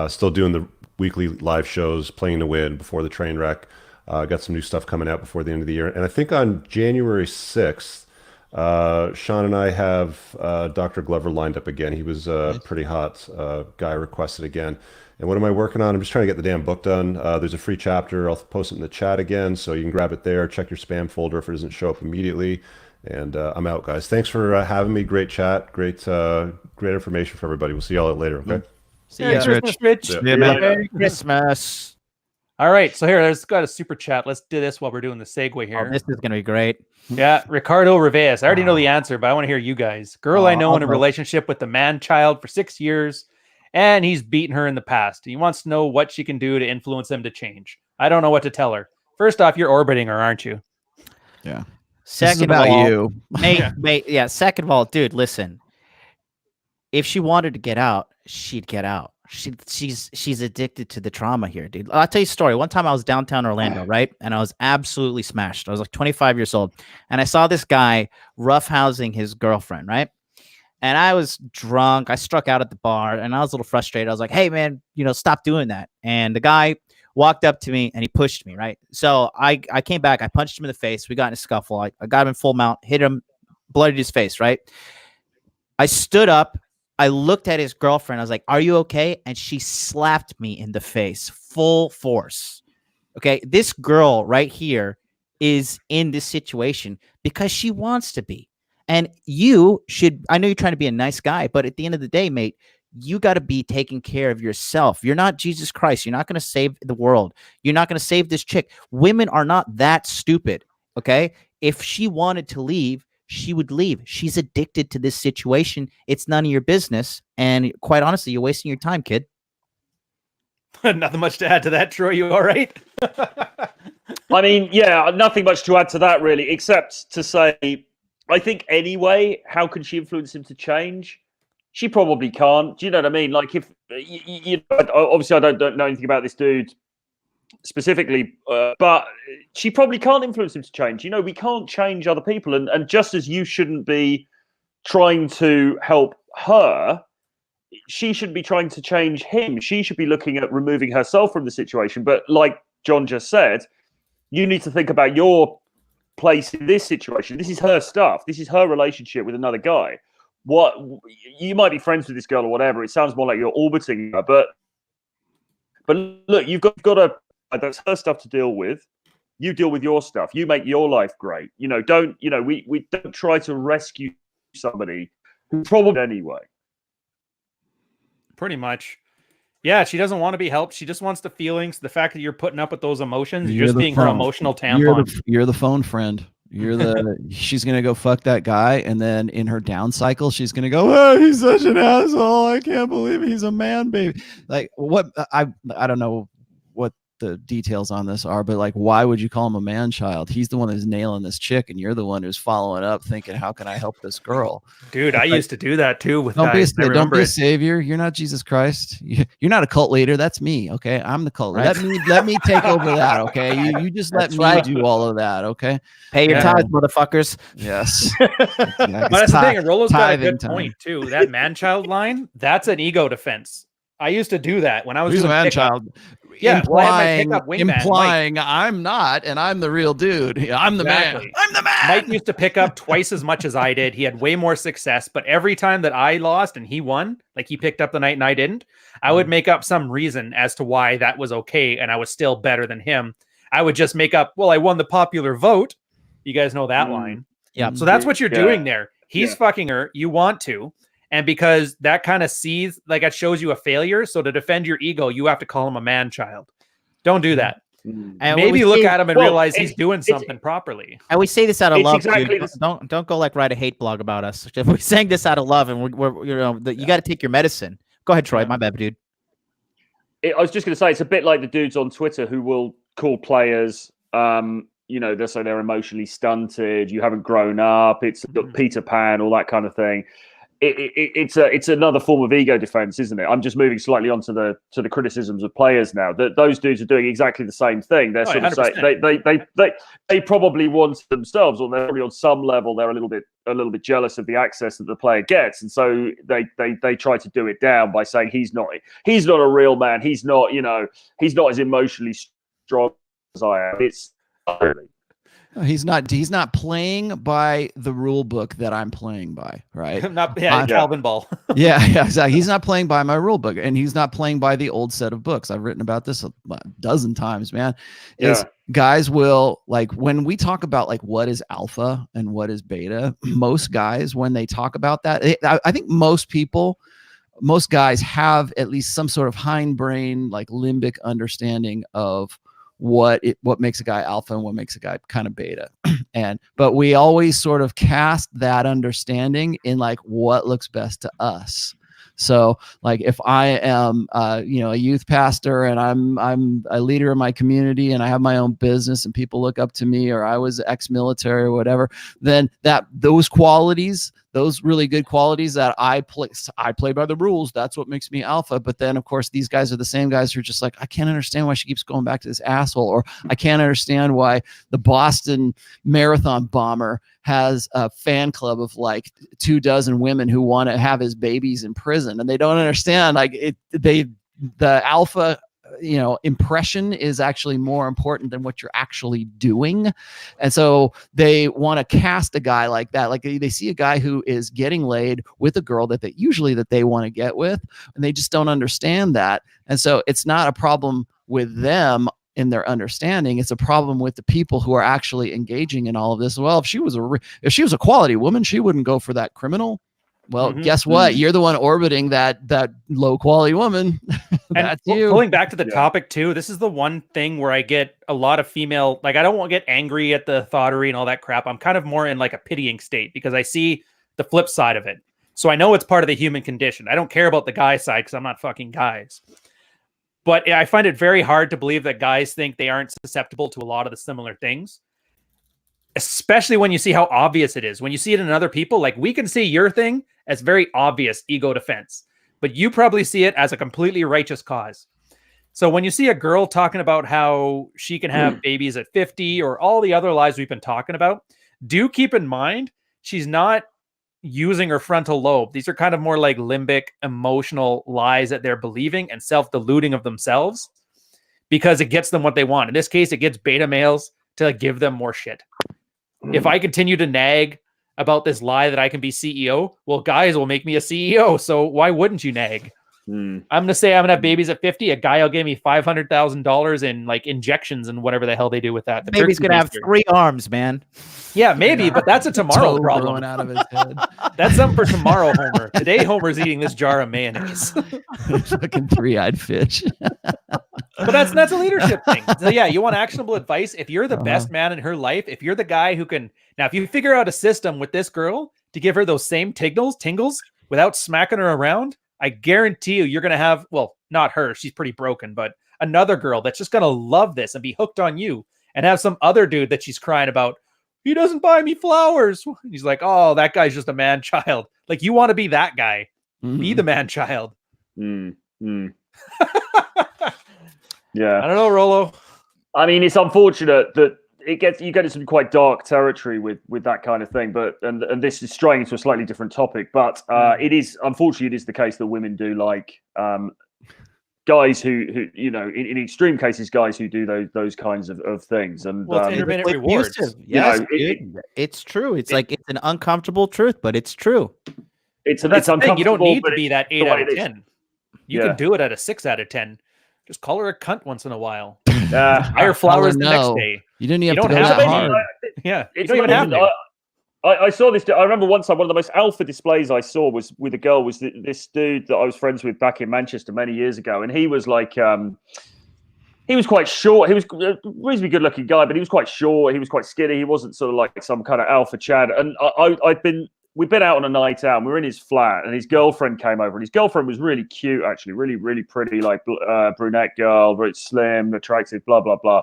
Still doing the weekly live shows, Playing to Win, Before the Train Wreck. Got some new stuff coming out before the end of the year. And I think on January 6th, Sean and I have Dr. Glover lined up again. He was a pretty hot guy, requested again. And what am I working on? I'm just trying to get the damn book done. There's a free chapter. I'll post it in the chat again, so you can grab it there. Check your spam folder if it doesn't show up immediately. And I'm out, guys. Thanks for having me. Great chat. Great information for everybody. We'll see y'all later, okay? See you, Christmas, Rich. Yeah, man. Merry Christmas. All right, so here, there's got a super chat. Let's do this while we're doing the segue here. Oh, this is gonna be great. Yeah, Ricardo Reveas. I already know the answer, but I want to hear you guys. Girl I know in a relationship with the man-child for 6 years, and he's beaten her in the past. He wants to know what she can do to influence him to change. I don't know what to tell her. First off, you're orbiting her, aren't you? Yeah. Second about of all, you. mate, yeah. Second of all, dude, listen. If she wanted to get out, she'd get out. She's addicted to the trauma here, dude. I'll tell you a story. One time I was downtown Orlando, right? And I was absolutely smashed. I was like 25 years old. And I saw this guy roughhousing his girlfriend, right? And I was drunk. I struck out at the bar and I was a little frustrated. I was like, hey, man, stop doing that. And the guy walked up to me and he pushed me, right? So I came back. I punched him in the face. We got in a scuffle. I got him in full mount, hit him, bloodied his face, right? I stood up. I looked at his girlfriend. I was like, are you okay? And she slapped me in the face, full force. Okay. This girl right here is in this situation because she wants to be. And you should, I know you're trying to be a nice guy, but at the end of the day, mate, you got to be taking care of yourself. You're not Jesus Christ. You're not going to save the world. You're not going to save this chick. Women are not that stupid. Okay. If she wanted to leave, she would leave. She's addicted to this situation. It's none of your business. And quite honestly, you're wasting your time, kid. Nothing much to add to that, Troy. You all right? I mean, yeah, nothing much to add to that, really, except to say, I think anyway, how can she influence him to change? She probably can't. Do you know what I mean? Like, if obviously, I don't know anything about this dude specifically, but she probably can't influence him to change. We can't change other people, and just as you shouldn't be trying to help her, she shouldn't be trying to change him. She should be looking at removing herself from the situation. But like John just said, you need to think about your place in this situation. This is her stuff. This is her relationship with another guy. What, you might be friends with this girl or whatever. It sounds more like you're orbiting her, but look, you've got to. That's her stuff to deal with. You deal with your stuff. You make your life great. We don't try to rescue somebody who probably anyway. Pretty much. Yeah, she doesn't want to be helped. She just wants the feelings. The fact that you're putting up with those emotions, you're just being her emotional tampon. You're the phone friend. She's going to go fuck that guy. And then in her down cycle, she's going to go, oh, he's such an asshole. I can't believe he's a man, baby. Like what? I don't know what the details on this are, but like, why would you call him a man child? He's the one who's nailing this chick, and you're the one who's following up thinking, how can I help this girl? Dude, I used to do that too with don't guys. Don't be a savior. You're not Jesus Christ. You're not a cult leader. That's me. Okay. I'm the cult leader. Let me take over that. Okay. You just let me do all of that. Okay. Pay your tithes, motherfuckers. Yes. But that's the thing. And Rolo's got a good point too. That man child line, that's an ego defense. I used to do that when I was a man child. Yeah, implying I'm not, and I'm the real dude. I'm the man. I'm the man. Mike used to pick up twice as much as I did. He had way more success, but every time that I lost and he won, like he picked up the night and I didn't, I would make up some reason as to why that was okay, and I was still better than him. I would just make up, well, I won the popular vote. You guys know that line. Yeah. So that's what you're doing there. He's fucking her. You want to. And because that kind of sees, like, it shows you a failure. So to defend your ego, you have to call him a man child. Don't do that. And maybe look at him and realize he's doing something properly. And we say this out of love. Exactly don't go like write a hate blog about us. We're saying this out of love, and we're you got to take your medicine. Go ahead, Troy. My bad, dude. I was just going to say, it's a bit like the dudes on Twitter who will call players, they'll say they're emotionally stunted. You haven't grown up. It's Peter Pan, all that kind of thing. It's another form of ego defense, isn't it? I'm just moving slightly onto the criticisms of players now. That those dudes are doing exactly the same thing. They're sort of saying they probably want themselves, or they're probably on some level they're a little bit jealous of the access that the player gets, and so they try to do it down by saying he's not a real man. He's not as emotionally strong as I am. It's He's not playing by the rule book that I'm playing by, right? Calvin Ball. yeah, exactly. He's not playing by my rule book, and he's not playing by the old set of books. I've written about this a dozen times, man. Guys will, like, when we talk about like what is alpha and what is beta, most guys, when they talk about that, I think most guys have at least some sort of hindbrain, like limbic understanding of what makes a guy alpha and what makes a guy kind of beta. But we always sort of cast that understanding in like what looks best to us. So like if I am a youth pastor and I'm a leader in my community and I have my own business and people look up to me, or I was ex-military or whatever, then those qualities, those really good qualities that I play by the rules, that's what makes me alpha. But then of course these guys are the same guys who are just like, I can't understand why she keeps going back to this asshole, or I can't understand why the Boston Marathon bomber has a fan club of like 24 women who want to have his babies in prison, and they don't understand like the alpha impression is actually more important than what you're actually doing. And so they want to cast a guy like that. Like they see a guy who is getting laid with a girl that they want to get with, and they just don't understand that. And so it's not a problem with them in their understanding. It's a problem with the people who are actually engaging in all of this. Well, if she was a quality woman, she wouldn't go for that criminal. Well, guess what? You're the one orbiting that low quality woman. That's you. Pulling back to the topic too, this is the one thing where I get a lot of female, like I don't want to get angry at the thoughterry and all that crap. I'm kind of more in like a pitying state because I see the flip side of it. So I know it's part of the human condition. I don't care about the guy side because I'm not fucking guys. But I find it very hard to believe that guys think they aren't susceptible to a lot of the similar things, especially when you see how obvious it is. When you see it in other people, like we can see your thing as very obvious ego defense, but you probably see it as a completely righteous cause. So when you see a girl talking about how she can have babies at 50 or all the other lies we've been talking about, do keep in mind, she's not using her frontal lobe. These are kind of more like limbic emotional lies that they're believing and self-deluding of themselves because it gets them what they want. In this case, it gets beta males to give them more shit. If I continue to nag about this lie that I can be CEO, well, guys will make me a CEO. So why wouldn't you nag? I'm going to say I'm going to have babies at 50. A guy will give me $500,000 in like injections and whatever the hell they do with that. The baby's going to have 3 arms, man. Yeah, maybe, but that's a tomorrow problem. Out of his head. That's something for tomorrow, Homer. Today, Homer's eating this jar of mayonnaise. Fucking 3-eyed fish. But that's a leadership thing. So yeah, you want actionable advice. If you're the best man in her life, if you're the guy who can, now if you figure out a system with this girl to give her those same tingles without smacking her around, I guarantee you're going to have, well, not her, she's pretty broken, but another girl that's just going to love this and be hooked on you, and have some other dude that she's crying about, he doesn't buy me flowers. He's like, oh, that guy's just a man child. Like, you want to be that guy. Be the man child. Yeah. I don't know, Rollo. I mean, it's unfortunate that you get into some quite dark territory with that kind of thing, but and this is straying into a slightly different topic, but it is the case that women do like guys who in extreme cases, guys who do those kinds of things. And well, it's intermittent rewards. Yes, it's true. It's like it's an uncomfortable truth, but it's true. It's uncomfortable. You don't need to be that 8 out of 10. You can do it at a 6 out of 10. Just call her a cunt once in a while. Hire flowers the next day. You didn't have to go that hard. Yeah, you don't even have to. I saw this. I remember one time one of the most alpha displays I saw was with a girl. Was this dude that I was friends with back in Manchester many years ago, and he was like, he was quite short. He was a reasonably good-looking guy, but he was quite short. He was quite skinny. He wasn't sort of like some kind of alpha Chad. And we'd been out on a night out, and we were in his flat, and his girlfriend came over, and his girlfriend was really cute, actually, really, really pretty, like brunette girl, very slim, attractive, blah, blah, blah.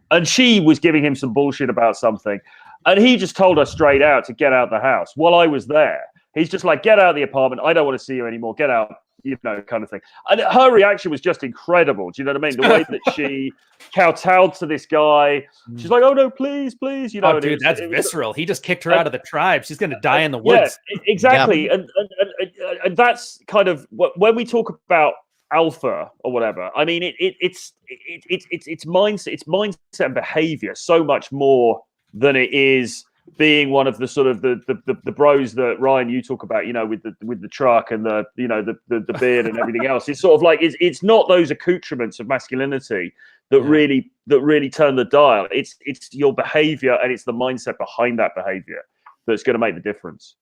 And she was giving him some bullshit about something. And he just told her straight out to get out the house. While I was there, he's just like, get out of the apartment. I don't want to see you anymore. Get out, kind of thing. And her reaction was just incredible. Do you know what I mean? The way that she kowtowed to this guy. She's like, oh, no, please, please. Oh, dude, that's visceral. He just kicked her out of the tribe. She's going to die in the woods. Yeah, exactly. Yeah. And that's kind of when we talk about alpha or whatever, I mean, it's mindset and behavior so much more than it is being one of the sort of the bros that Ryan you talk about, with the truck and the beard and everything else. It's sort of like it's not those accoutrements of masculinity that really turn the dial. It's your behavior and it's the mindset behind that behavior that's going to make the difference.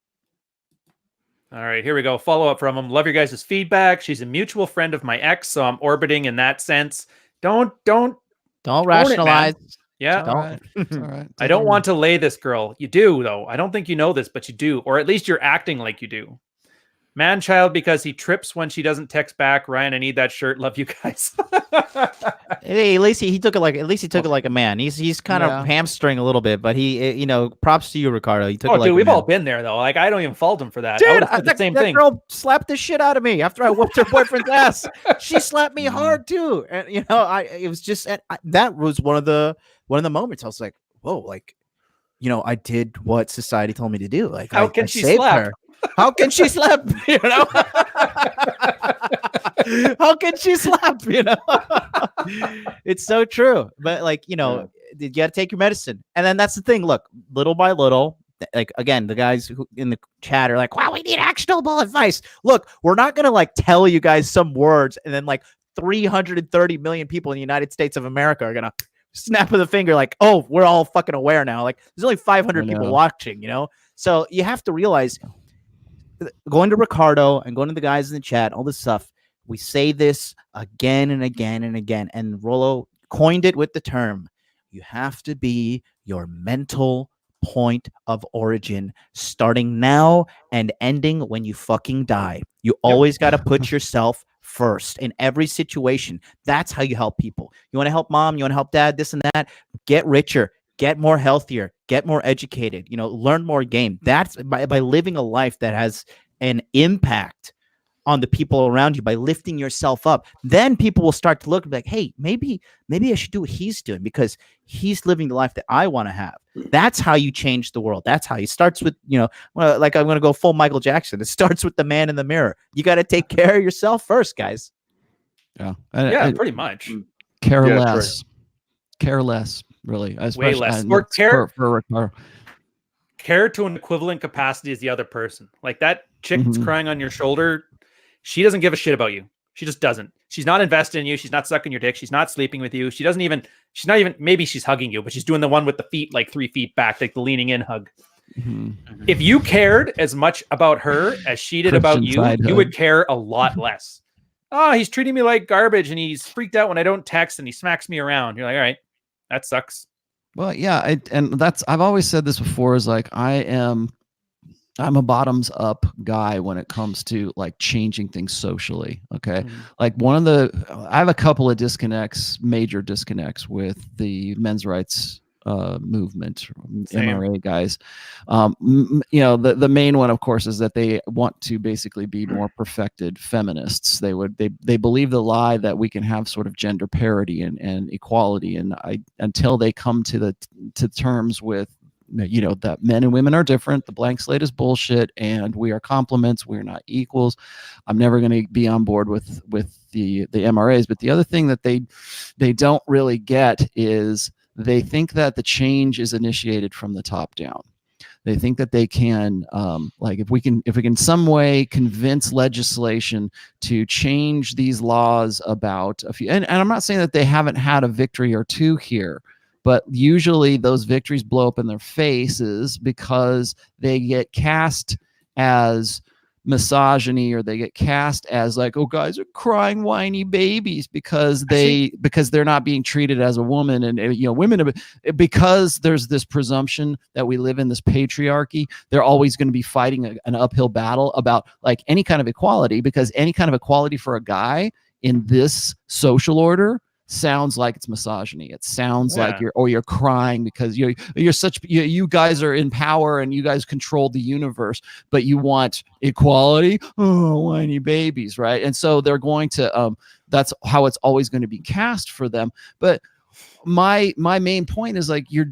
All right, here we go. Follow up from him. Love your guys' feedback. She's a mutual friend of my ex, so I'm orbiting in that sense. Don't Don't Own it, man. rationalize. Yeah. It's all right. It's all right. I don't want to lay this girl. You do, though. I don't think you know this, but you do. Or at least you're acting like you do. Man child because he trips when she doesn't text back. Ryan, I need that shirt. Love you guys. Hey, at least he took it like a man. He's kind of hamstring a little bit, but he props to you, Ricardo. He took it like dude, a we've man. all been there though. Like I don't even fault him for that. Dude, I would have said the same thing. That girl slapped the shit out of me after I whooped her boyfriend's ass. She slapped me hard too, and it was just that was one of the moments I was like, whoa, like, I did what society told me to do. Like, how can she slap her? How can she slap? How can she slap? It's so true. But you got to take your medicine. And then that's the thing. Look, little by little, like again, the guys who in the chat are like, "Wow, we need actionable advice." Look, we're not gonna tell you guys some words, and then 330 million people in the United States of America are gonna snap of the finger, like, "Oh, we're all fucking aware now." Like, there's only 500 people watching, So you have to realize. Going to Ricardo and going to the guys in the chat, all this stuff, we say this again and again and again. And Rollo coined it with the term, you have to be your mental point of origin, starting now and ending when you fucking die. You always got to put yourself first in every situation. That's how you help people. You want to help mom, you want to help dad, this and that, get richer. Get more healthier, get more educated, learn more game. That's by living a life that has an impact on the people around you, by lifting yourself up. Then people will start to look and be like, hey, maybe I should do what he's doing because he's living the life that I want to have. That's how you change the world. That's how it starts with, like I'm going to go full Michael Jackson. It starts with the man in the mirror. You got to take care of yourself first, guys. Yeah. Pretty much. Care less. Care less. Really, way less. Or care to an equivalent capacity as the other person. Like that chick that's crying on your shoulder, she doesn't give a shit about you. She just doesn't. She's not invested in you. She's not sucking your dick. She's not sleeping with you. She's not even. Maybe she's hugging you, but she's doing the one with the feet 3 feet back, like the leaning in hug. If you cared as much about her as she did about you, you would care a lot less. Oh, he's treating me like garbage, and he's freaked out when I don't text, and he smacks me around. You're like, all right. That sucks. Well, yeah, I've always said this before is like I'm a bottoms up guy when it comes to changing things socially. Okay. I have a couple of major disconnects with the men's rights movement, MRA guys. The main one, of course, is that they want to basically be more perfected feminists. They believe the lie that we can have sort of gender parity and equality, and until they come to terms with that men and women are different, the blank slate is bullshit, and we are complements, we're not equals, I'm never going to be on board with the MRAs. But the other thing that they don't really get is they think that the change is initiated from the top down. They think that they can, if we can some way convince legislation to change these laws about a few, and I'm not saying that they haven't had a victory or two here, but usually those victories blow up in their faces because they get cast as misogyny, or they get cast as oh, guys are crying whiny babies because they're not being treated as a woman, and women, because there's this presumption that we live in this patriarchy, they're always going to be fighting an uphill battle about any kind of equality, because any kind of equality for a guy in this social order sounds like it's misogyny. It sounds like you're crying because you guys are in power and you guys control the universe, but you want equality. Oh, whiny babies, right? And so they're going to that's how it's always going to be cast for them. But my main point is you're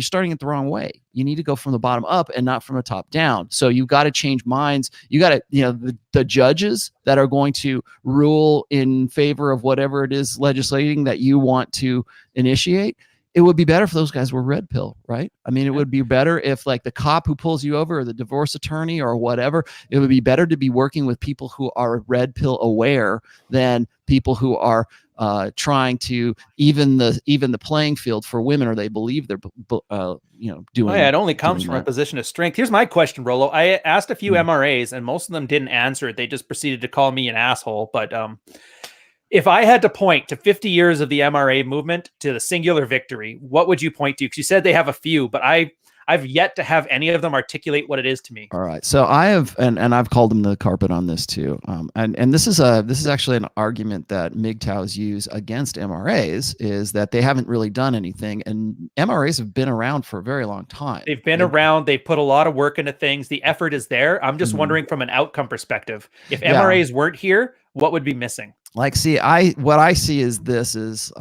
starting it the wrong way. You need to go from the bottom up and not from the top down. So you've got to change minds. You got to, the judges that are going to rule in favor of whatever it is legislating that you want to initiate. It would be better if those guys were red pill, right? I mean, it would be better if the cop who pulls you over, or the divorce attorney or whatever, it would be better to be working with people who are red pill aware than people who are trying to even the playing field for women, or they believe they're doing. It only comes from a position of strength. Here's my question, Rollo. I asked a few MRAs, and most of them didn't answer it. They just proceeded to call me an asshole. But If I had to point to 50 years of the MRA movement to the singular victory, what would you point to? Because you said they have a few, but I've yet to have any of them articulate what it is to me. All right. So I have, and I've called them the carpet on this too. And this is actually an argument that MGTOWs use against MRAs, is that they haven't really done anything. And MRAs have been around for a very long time. They've been around. They've put a lot of work into things. The effort is there. I'm just wondering from an outcome perspective, if MRAs weren't here, what would be missing? Like, see, what I see is this is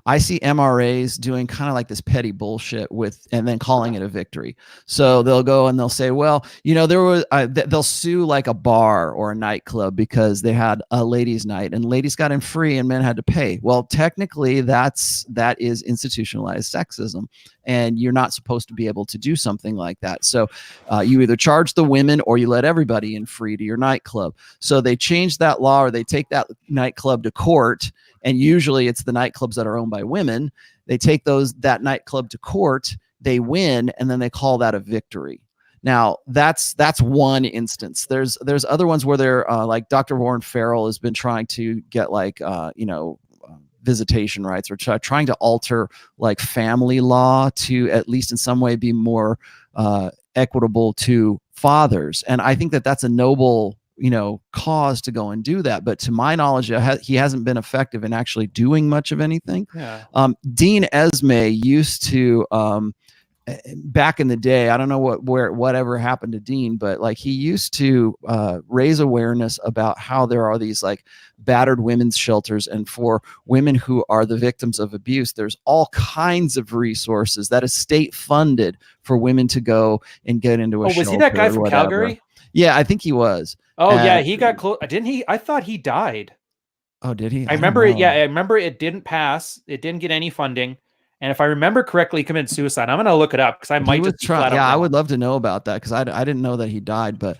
I see MRAs doing kind of like this petty bullshit and then calling it a victory. So they'll go and they'll say, well, you know, there was they'll sue like a bar or a nightclub because they had a ladies' night and ladies got in free and men had to pay. Well, technically that is institutionalized sexism, and you're not supposed to be able to do something like that. So you either charge the women or you let everybody in free to your nightclub. So they change that law, or they take that nightclub to court, and usually it's the nightclubs that are owned by women. They take that nightclub to court, they win, and then they call that a victory. Now that's one instance. There's other ones where they're like Dr. Warren Farrell has been trying to get like visitation rights, or trying to alter like family law to at least in some way be more equitable to fathers. And I think that that's a noble cause to go and do that. But to my knowledge, he hasn't been effective in actually doing much of anything. Yeah. Dean Esme used to, back in the day, I don't know whatever happened to Dean, but like he used to raise awareness about how there are these like battered women's shelters, and for women who are the victims of abuse, there's all kinds of resources that is state funded for women to go and get into a shelter. Was he that guy from Calgary? Yeah, I think he was. Oh, yeah, he got close. Didn't he? I thought he died. Oh, did he? I remember it. Yeah, I remember it didn't pass. It didn't get any funding. And if I remember correctly, he committed suicide. I'm going to look it up because I might just try. Yeah, I would love to know about that because I didn't know that he died. But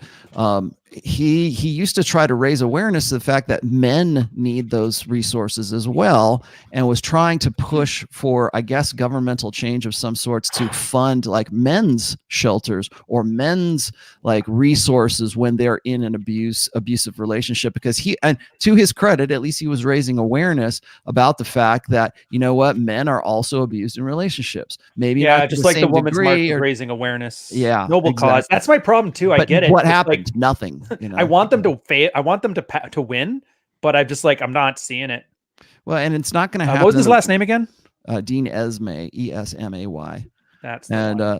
he used to try to raise awareness to the fact that men need those resources as well, and was trying to push for, I guess, governmental change of some sorts to fund like men's shelters or men's like resources when they're in an abusive relationship. Because and to his credit, at least he was raising awareness about the fact that, you know what, men are also abused in relationships. Maybe not just like the Women's March is raising awareness. Yeah, noble cause. That's my problem too. I get it. What happened? Like, nothing. I want them to fail. I want them to win, but I'm just like, I'm not seeing it. Well, and it's not going to happen. What was his last name again? Dean Esme, Esmay. That's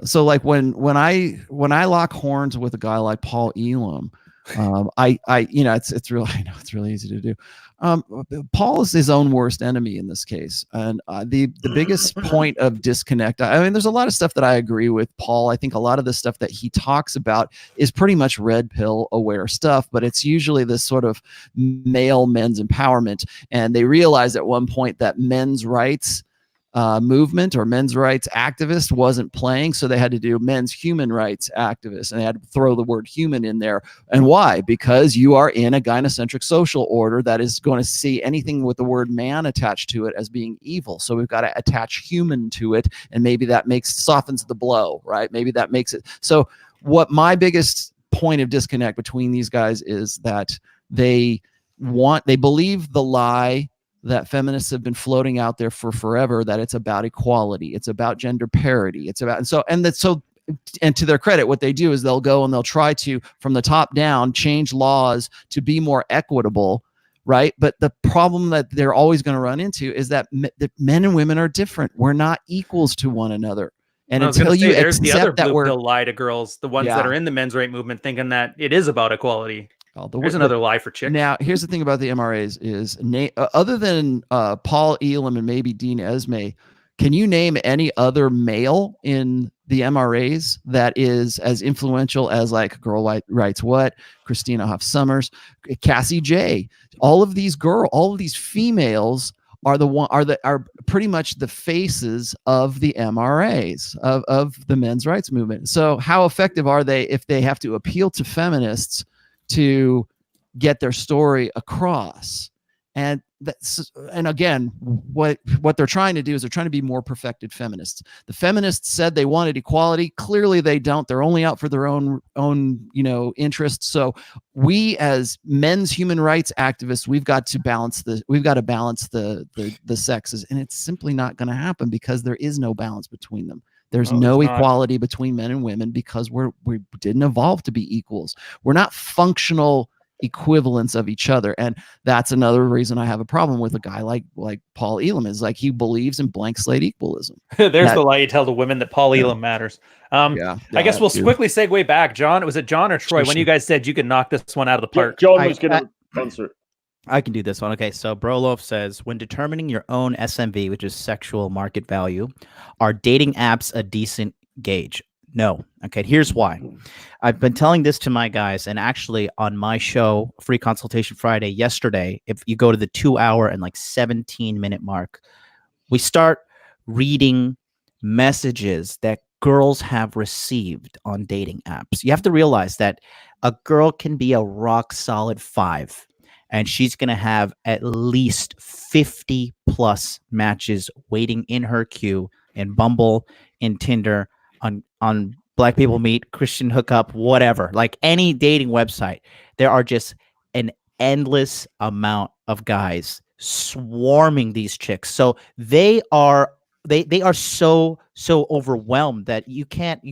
so like when I lock horns with a guy like Paul Elam, it's really easy to do. Paul is his own worst enemy in this case, and the biggest point of disconnect. I mean, there's a lot of stuff that I agree with Paul. I think a lot of the stuff that he talks about is pretty much red pill aware stuff, but it's usually this sort of male men's empowerment, and they realized at one point that men's rights movement or men's rights activist wasn't playing, so they had to do men's human rights activist, and they had to throw the word human in there. And why? Because you are in a gynocentric social order that is going to see anything with the word man attached to it as being evil. So we've got to attach human to it, and maybe that softens the blow, right? Maybe that makes it. So what my biggest point of disconnect between these guys is that they believe the lie that feminists have been floating out there for forever, that it's about equality, it's about gender parity, it's about, and to their credit, what they do is they'll go and they'll try to, from the top down, change laws to be more equitable, right? But the problem that they're always going to run into is that men and women are different. We're not equals to one another. And until you there's the other that blue pill lie to girls, the ones that are in the men's right movement, thinking that it is about equality. There's another lie for chicks. Now, here's the thing about the MRAs is, other than Paul Elam and maybe Dean Esme, can you name any other male in the MRAs that is as influential as like Girl Writes What, Christina Hoff Sommers, Cassie J? All of these females are pretty much the faces of the MRAs of the men's rights movement. So how effective are they if they have to appeal to feminists to get their story across? And and again, what they're trying to do is they're trying to be more perfected feminists. The feminists said they wanted equality. Clearly they don't. They're only out for their own interests. So we as men's human rights activists, we've got to balance the sexes, and it's simply not going to happen because there is no balance between them. There's no equality between men and women because we didn't evolve to be equals. We're not functional equivalents of each other, and that's another reason I have a problem with a guy like Paul Elam. Is like he believes in blank slate equalism. There's the lie you tell the women that Paul Elam matters. I guess we'll quickly segue back. John, was it John or Troy when you guys said you could knock this one out of the park? Yeah, John was going to answer it. I can do this one. Okay, so Brolof says, when determining your own SMV, which is sexual market value, are dating apps a decent gauge? No. Okay, here's why. I've been telling this to my guys, and actually on my show, Free Consultation Friday, yesterday, if you go to the 2-hour and 17-minute mark, we start reading messages that girls have received on dating apps. You have to realize that a girl can be a rock solid 5, and she's going to have at least 50 plus matches waiting in her queue in Bumble, in Tinder, on Black People Meet, Christian Hookup, whatever, like any dating website. There are just an endless amount of guys swarming these chicks. So they are so overwhelmed that you can't.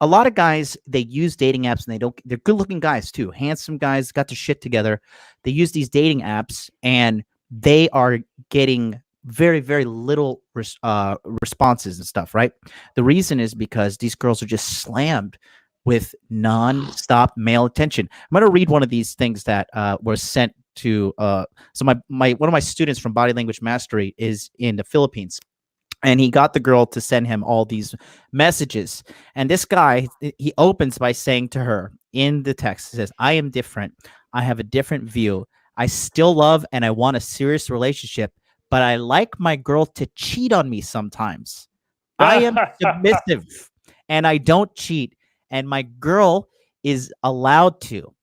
A lot of guys, they use dating apps and they're good looking guys too. Handsome guys, got their shit together. They use these dating apps and they are getting very, very little responses and stuff, right? The reason is because these girls are just slammed with non-stop male attention. I'm going to read one of these things that was sent to so one of my students from Body Language Mastery is in the Philippines. And he got the girl to send him all these messages. And this guy, he opens by saying to her in the text, he says, I am different. I have a different view. I still love and I want a serious relationship, but I like my girl to cheat on me sometimes. I am submissive and I don't cheat. And my girl is allowed to.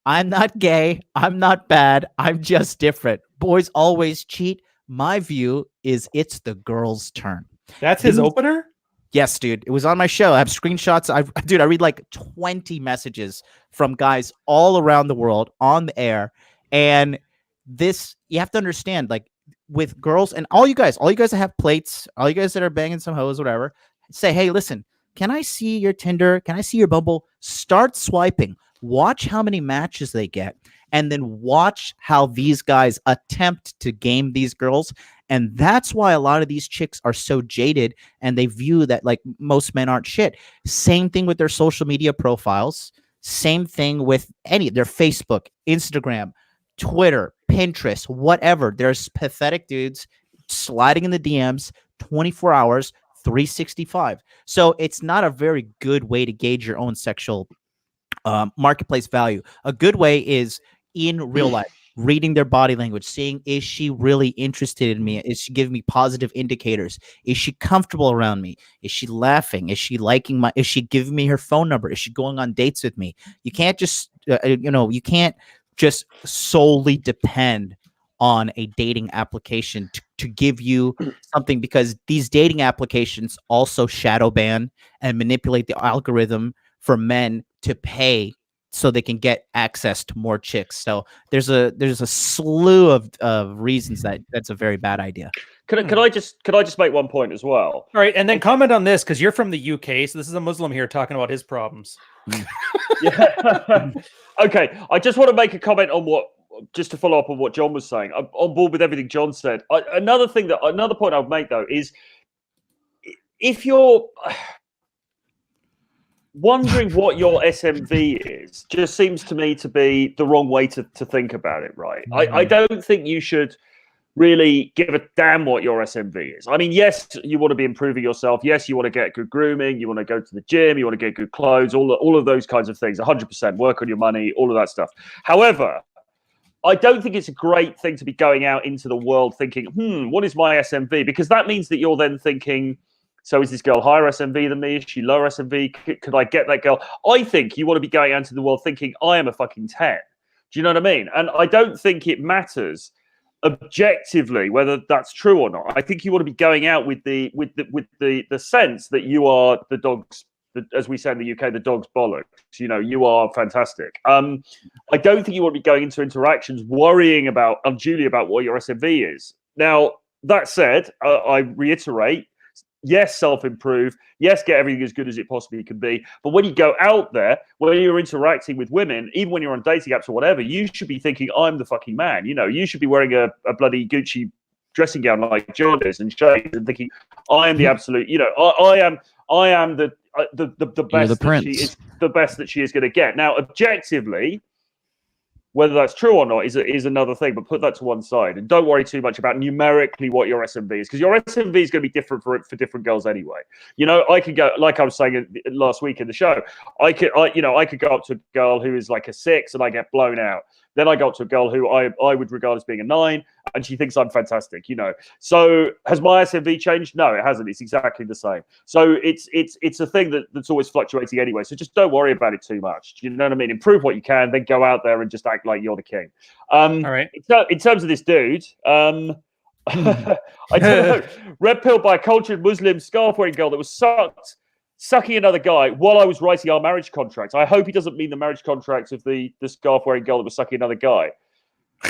I'm not gay. I'm not bad. I'm just different. Boys always cheat. My view is it's the girl's turn. That's his opener? Yes, dude. It was on my show. I have screenshots. I read like 20 messages from guys all around the world on the air. And this, you have to understand, like with girls and all you guys that have plates, all you guys that are banging some hoes, whatever, say, hey, listen, can I see your Tinder? Can I see your Bumble? Start swiping. Watch how many matches they get. And then watch how these guys attempt to game these girls. And that's why a lot of these chicks are so jaded and they view that like most men aren't shit. Same thing with their social media profiles. Same thing with their Facebook, Instagram, Twitter, Pinterest, whatever. There's pathetic dudes sliding in the DMs 24 hours, 365. So it's not a very good way to gauge your own sexual marketplace value. A good way is in real life, reading their body language, seeing, is she really interested in me? Is she giving me positive indicators? Is she comfortable around me? Is she laughing? Is she liking is she giving me her phone number? Is she going on dates with me? You can't just, you can't just solely depend on a dating application to give you something, because these dating applications also shadow ban and manipulate the algorithm for men to pay so they can get access to more chicks. So there's a slew of reasons that's a very bad idea. Can I just make one point as well? All right, and then comment on this, because you're from the UK, so this is a Muslim here talking about his problems. Yeah. Okay, I just want to make a comment on just to follow up on what John was saying. I'm on board with everything John said. Another point I would make though is if you're wondering what your SMV is, just seems to me to be the wrong way to think about it, right? Mm-hmm. I don't think you should really give a damn what your SMV is. I mean, yes, you want to be improving yourself. Yes, you want to get good grooming. You want to go to the gym. You want to get good clothes, all of those kinds of things, 100%, work on your money, all of that stuff. However, I don't think it's a great thing to be going out into the world thinking, what is my SMV? Because that means that you're then thinking, so is this girl higher SMV than me? Is she lower SMV? Could I get that girl? I think you want to be going out into the world thinking, I am a fucking 10. Do you know what I mean? And I don't think it matters objectively, whether that's true or not, I think you want to be going out with the sense that you are the dog's, as we say in the UK, the dog's bollocks. You know, you are fantastic. I don't think you want to be going into interactions worrying unduly about what your SMV is. Now, that said, I reiterate, yes, self-improve. Yes, get everything as good as it possibly can be. But when you go out there, when you're interacting with women, even when you're on dating apps or whatever, you should be thinking, I'm the fucking man. You know, you should be wearing a bloody Gucci dressing gown like John is and shades and thinking, I am the absolute, you know, I am the best that she is, the best that she is going to get. Now, objectively, whether that's true or not is another thing, but put that to one side and don't worry too much about numerically what your SMV is, because your SMV is going to be different for different girls anyway. You know, I could go, like I was saying last week in the show, I could go up to a girl who is like a 6 and I get blown out. Then I go up to a girl who I would regard as being a 9 and she thinks I'm fantastic, you know. So has my SMV changed? No, it hasn't. It's exactly the same. So it's a thing that's always fluctuating anyway. So just don't worry about it too much. You know what I mean? Improve what you can, then go out there and just act like you're the king. All right. In terms of this dude, I don't know. Red pill by a cultured Muslim scarf-wearing girl that was sucking another guy while I was writing our marriage contract. I hope he doesn't mean the marriage contract of the scarf-wearing girl that was sucking another guy.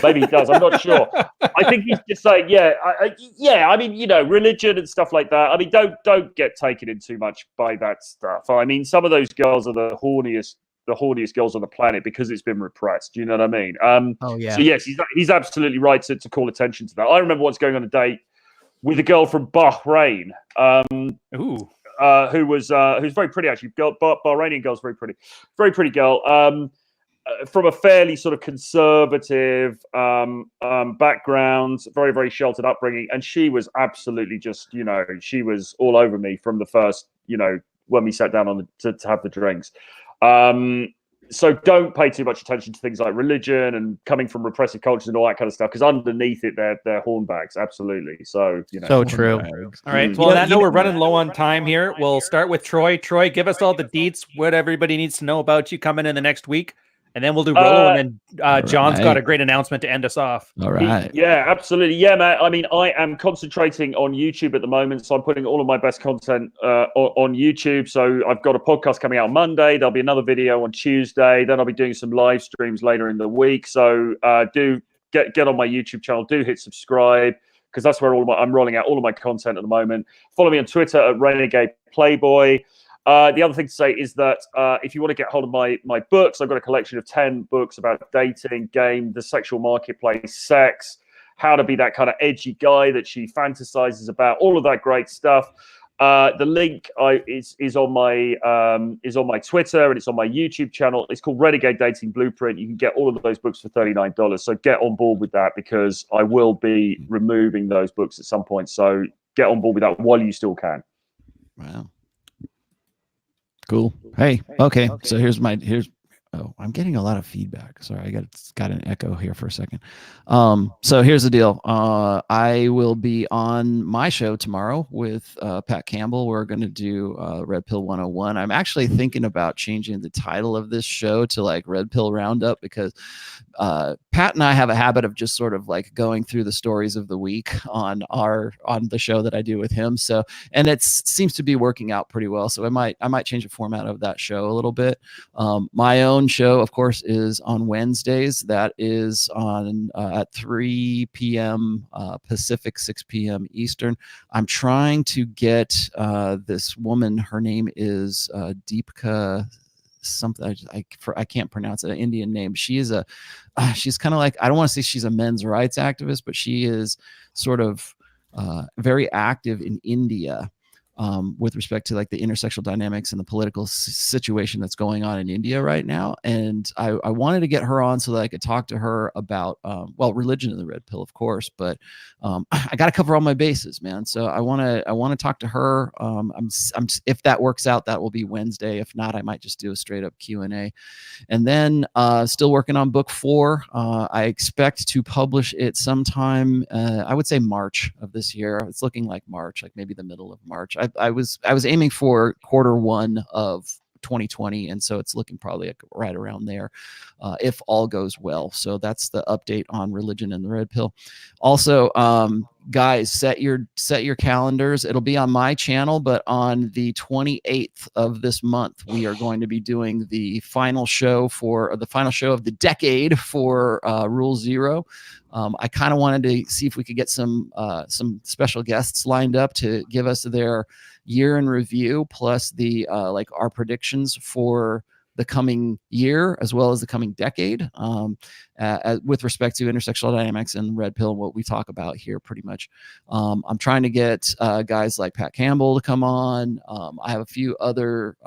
Maybe he does. I'm not sure. I think he's just saying, I mean, you know, religion and stuff like that. I mean, don't get taken in too much by that stuff. I mean, some of those girls are the horniest girls on the planet because it's been repressed. Do you know what I mean? Oh yeah. So yes, he's absolutely right to call attention to that. I remember once going on a date with a girl from Bahrain. Who's very pretty actually. Bahrainian girl's very pretty girl. From a fairly sort of conservative background, very, very sheltered upbringing, and she was absolutely just, you know, she was all over me from the first, you know, when we sat down to have the drinks. So don't pay too much attention to things like religion and coming from repressive cultures and all that kind of stuff, because underneath it, they're hornbags, absolutely. So, you know. So true. All right. Well, on that note, we're running low on time here. We'll start with Troy. Troy, give us all the deets, what everybody needs to know about you coming in the next week. And then we'll do Rollo, and then John's got a great announcement to end us off. All right. Yeah, absolutely. Yeah, man. I mean, I am concentrating on YouTube at the moment, so I'm putting all of my best content on YouTube. So I've got a podcast coming out Monday. There'll be another video on Tuesday. Then I'll be doing some live streams later in the week. So do get on my YouTube channel. Do hit subscribe, because that's where I'm rolling out all of my content at the moment. Follow me on Twitter at Renegade Playboy. The other thing to say is that if you want to get hold of my books, I've got a collection of 10 books about dating, game, the sexual marketplace, sex, how to be that kind of edgy guy that she fantasizes about, all of that great stuff. The link is on my Twitter, and it's on my YouTube channel. It's called Renegade Dating Blueprint. You can get all of those books for $39. So get on board with that, because I will be removing those books at some point. So get on board with that while you still can. Wow. Cool. Hey, okay. So I'm getting a lot of feedback. Sorry, I got an echo here for a second. So here's the deal. I will be on my show tomorrow with Pat Campbell. We're going to do Red Pill 101. I'm actually thinking about changing the title of this show to like Red Pill Roundup, because Pat and I have a habit of just sort of like going through the stories of the week on the show that I do with him. So, and it seems to be working out pretty well. So I might change the format of that show a little bit. My own show, of course, is on Wednesdays. That is on at 3 p.m. Pacific, 6 p.m. Eastern. I'm trying to get this woman. Her name is Deepika something. I can't pronounce it. An Indian name. She is she's kind of like, I don't want to say she's a men's rights activist, but she is sort of very active in India. With respect to like the intersexual dynamics and the political situation that's going on in India right now. And I wanted to get her on so that I could talk to her about, religion in the red pill, of course, but I got to cover all my bases, man. So I want to talk to her. If that works out, that will be Wednesday. If not, I might just do a straight up Q&A. And then still working on book 4. I expect to publish it sometime, I would say March of this year. It's looking like March, like maybe the middle of March. I was aiming for Q1 of 2020, and so it's looking probably like right around there, if all goes well. So that's the update on Religion and the Red Pill. Also, guys, set your calendars. It'll be on my channel, but on the 28th of this month, we are going to be doing the final show of the decade for Rule Zero. I kind of wanted to see if we could get some special guests lined up to give us their year in review, plus the like our predictions for the coming year as well as the coming decade, with respect to intersexual dynamics and Red Pill, what we talk about here pretty much. I'm trying to get guys like Pat Campbell to come on. I have a few other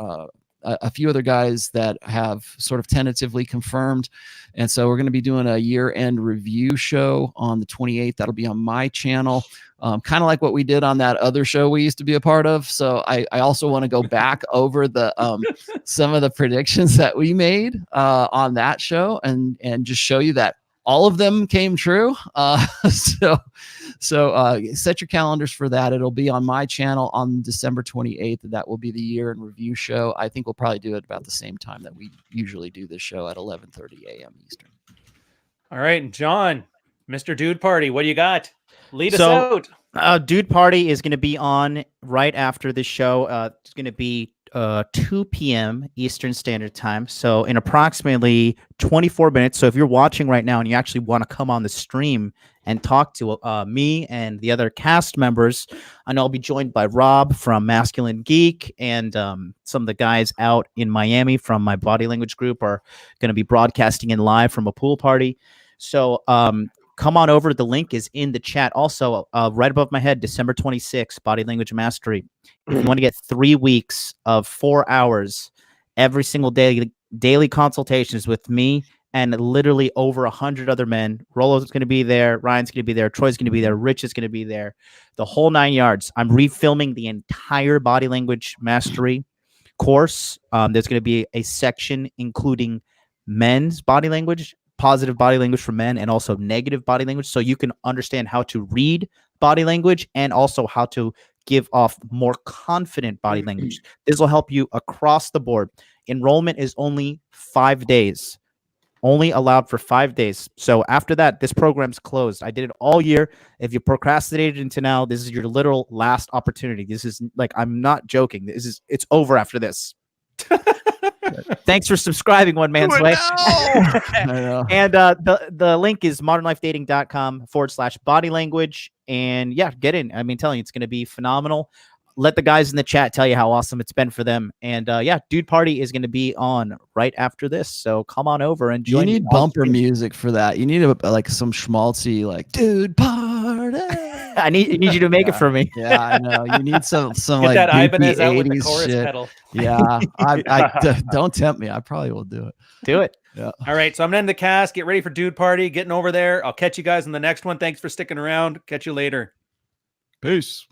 guys that have sort of tentatively confirmed. And so we're going to be doing a year-end review show on the 28th. That'll be on my channel. Kind of like what we did on that other show we used to be a part of. So I also want to go back over the some of the predictions that we made on that show and just show you that all of them came true. So set your calendars for that. It'll be on my channel on December 28th. That will be the year in review show. I think we'll probably do it about the same time that we usually do this show at 11:30 a.m. Eastern. All right, John, Mr. Dude Party, what do you got? Lead us out. Dude Party is going to be on right after this show. It's going to be 2 p.m. Eastern Standard Time. So in approximately 24 minutes. So if you're watching right now and you actually want to come on the stream and talk to me and the other cast members, I know I'll be joined by Rob from Masculine Geek, and some of the guys out in Miami from my body language group are going to be broadcasting in live from a pool party. So come on over. The link is in the chat. Also, right above my head, December 26th, Body Language Mastery. If you want to get 3 weeks of 4 hours every single day, daily consultations with me and literally over 100 other men. Rolo's going to be there. Ryan's going to be there. Troy's going to be there. Rich is going to be there. The whole 9 yards. I'm refilming the entire Body Language Mastery course. There's going to be a section including men's body language, positive body language for men, and also negative body language, so you can understand how to read body language and also how to give off more confident body language. This will help you across the board. Enrollment is only 5 days, only allowed for 5 days. So after that, this program's closed. I did it all year. If you procrastinated into now, this is your literal last opportunity. This is like, I'm not joking. It's over after this. Thanks for subscribing, One Man's Way. And the link is modernlifedating.com/body language. And yeah, get in. I mean, telling you, it's going to be phenomenal. Let the guys in the chat tell you how awesome it's been for them. And yeah, Dude Party is going to be on right after this. So come on over and join. You need bumper music for that. You need like some schmaltzy, like Dude Party. I need you to make it for me. Yeah, I know. You need some Get like that Ibanez out with the 80s chorus shit. pedal. Yeah, don't tempt me. I probably will do it. Do it. Yeah. All right, so I'm gonna end the cast. Get ready for Dude Party. Getting over there. I'll catch you guys in the next one. Thanks for sticking around. Catch you later. Peace.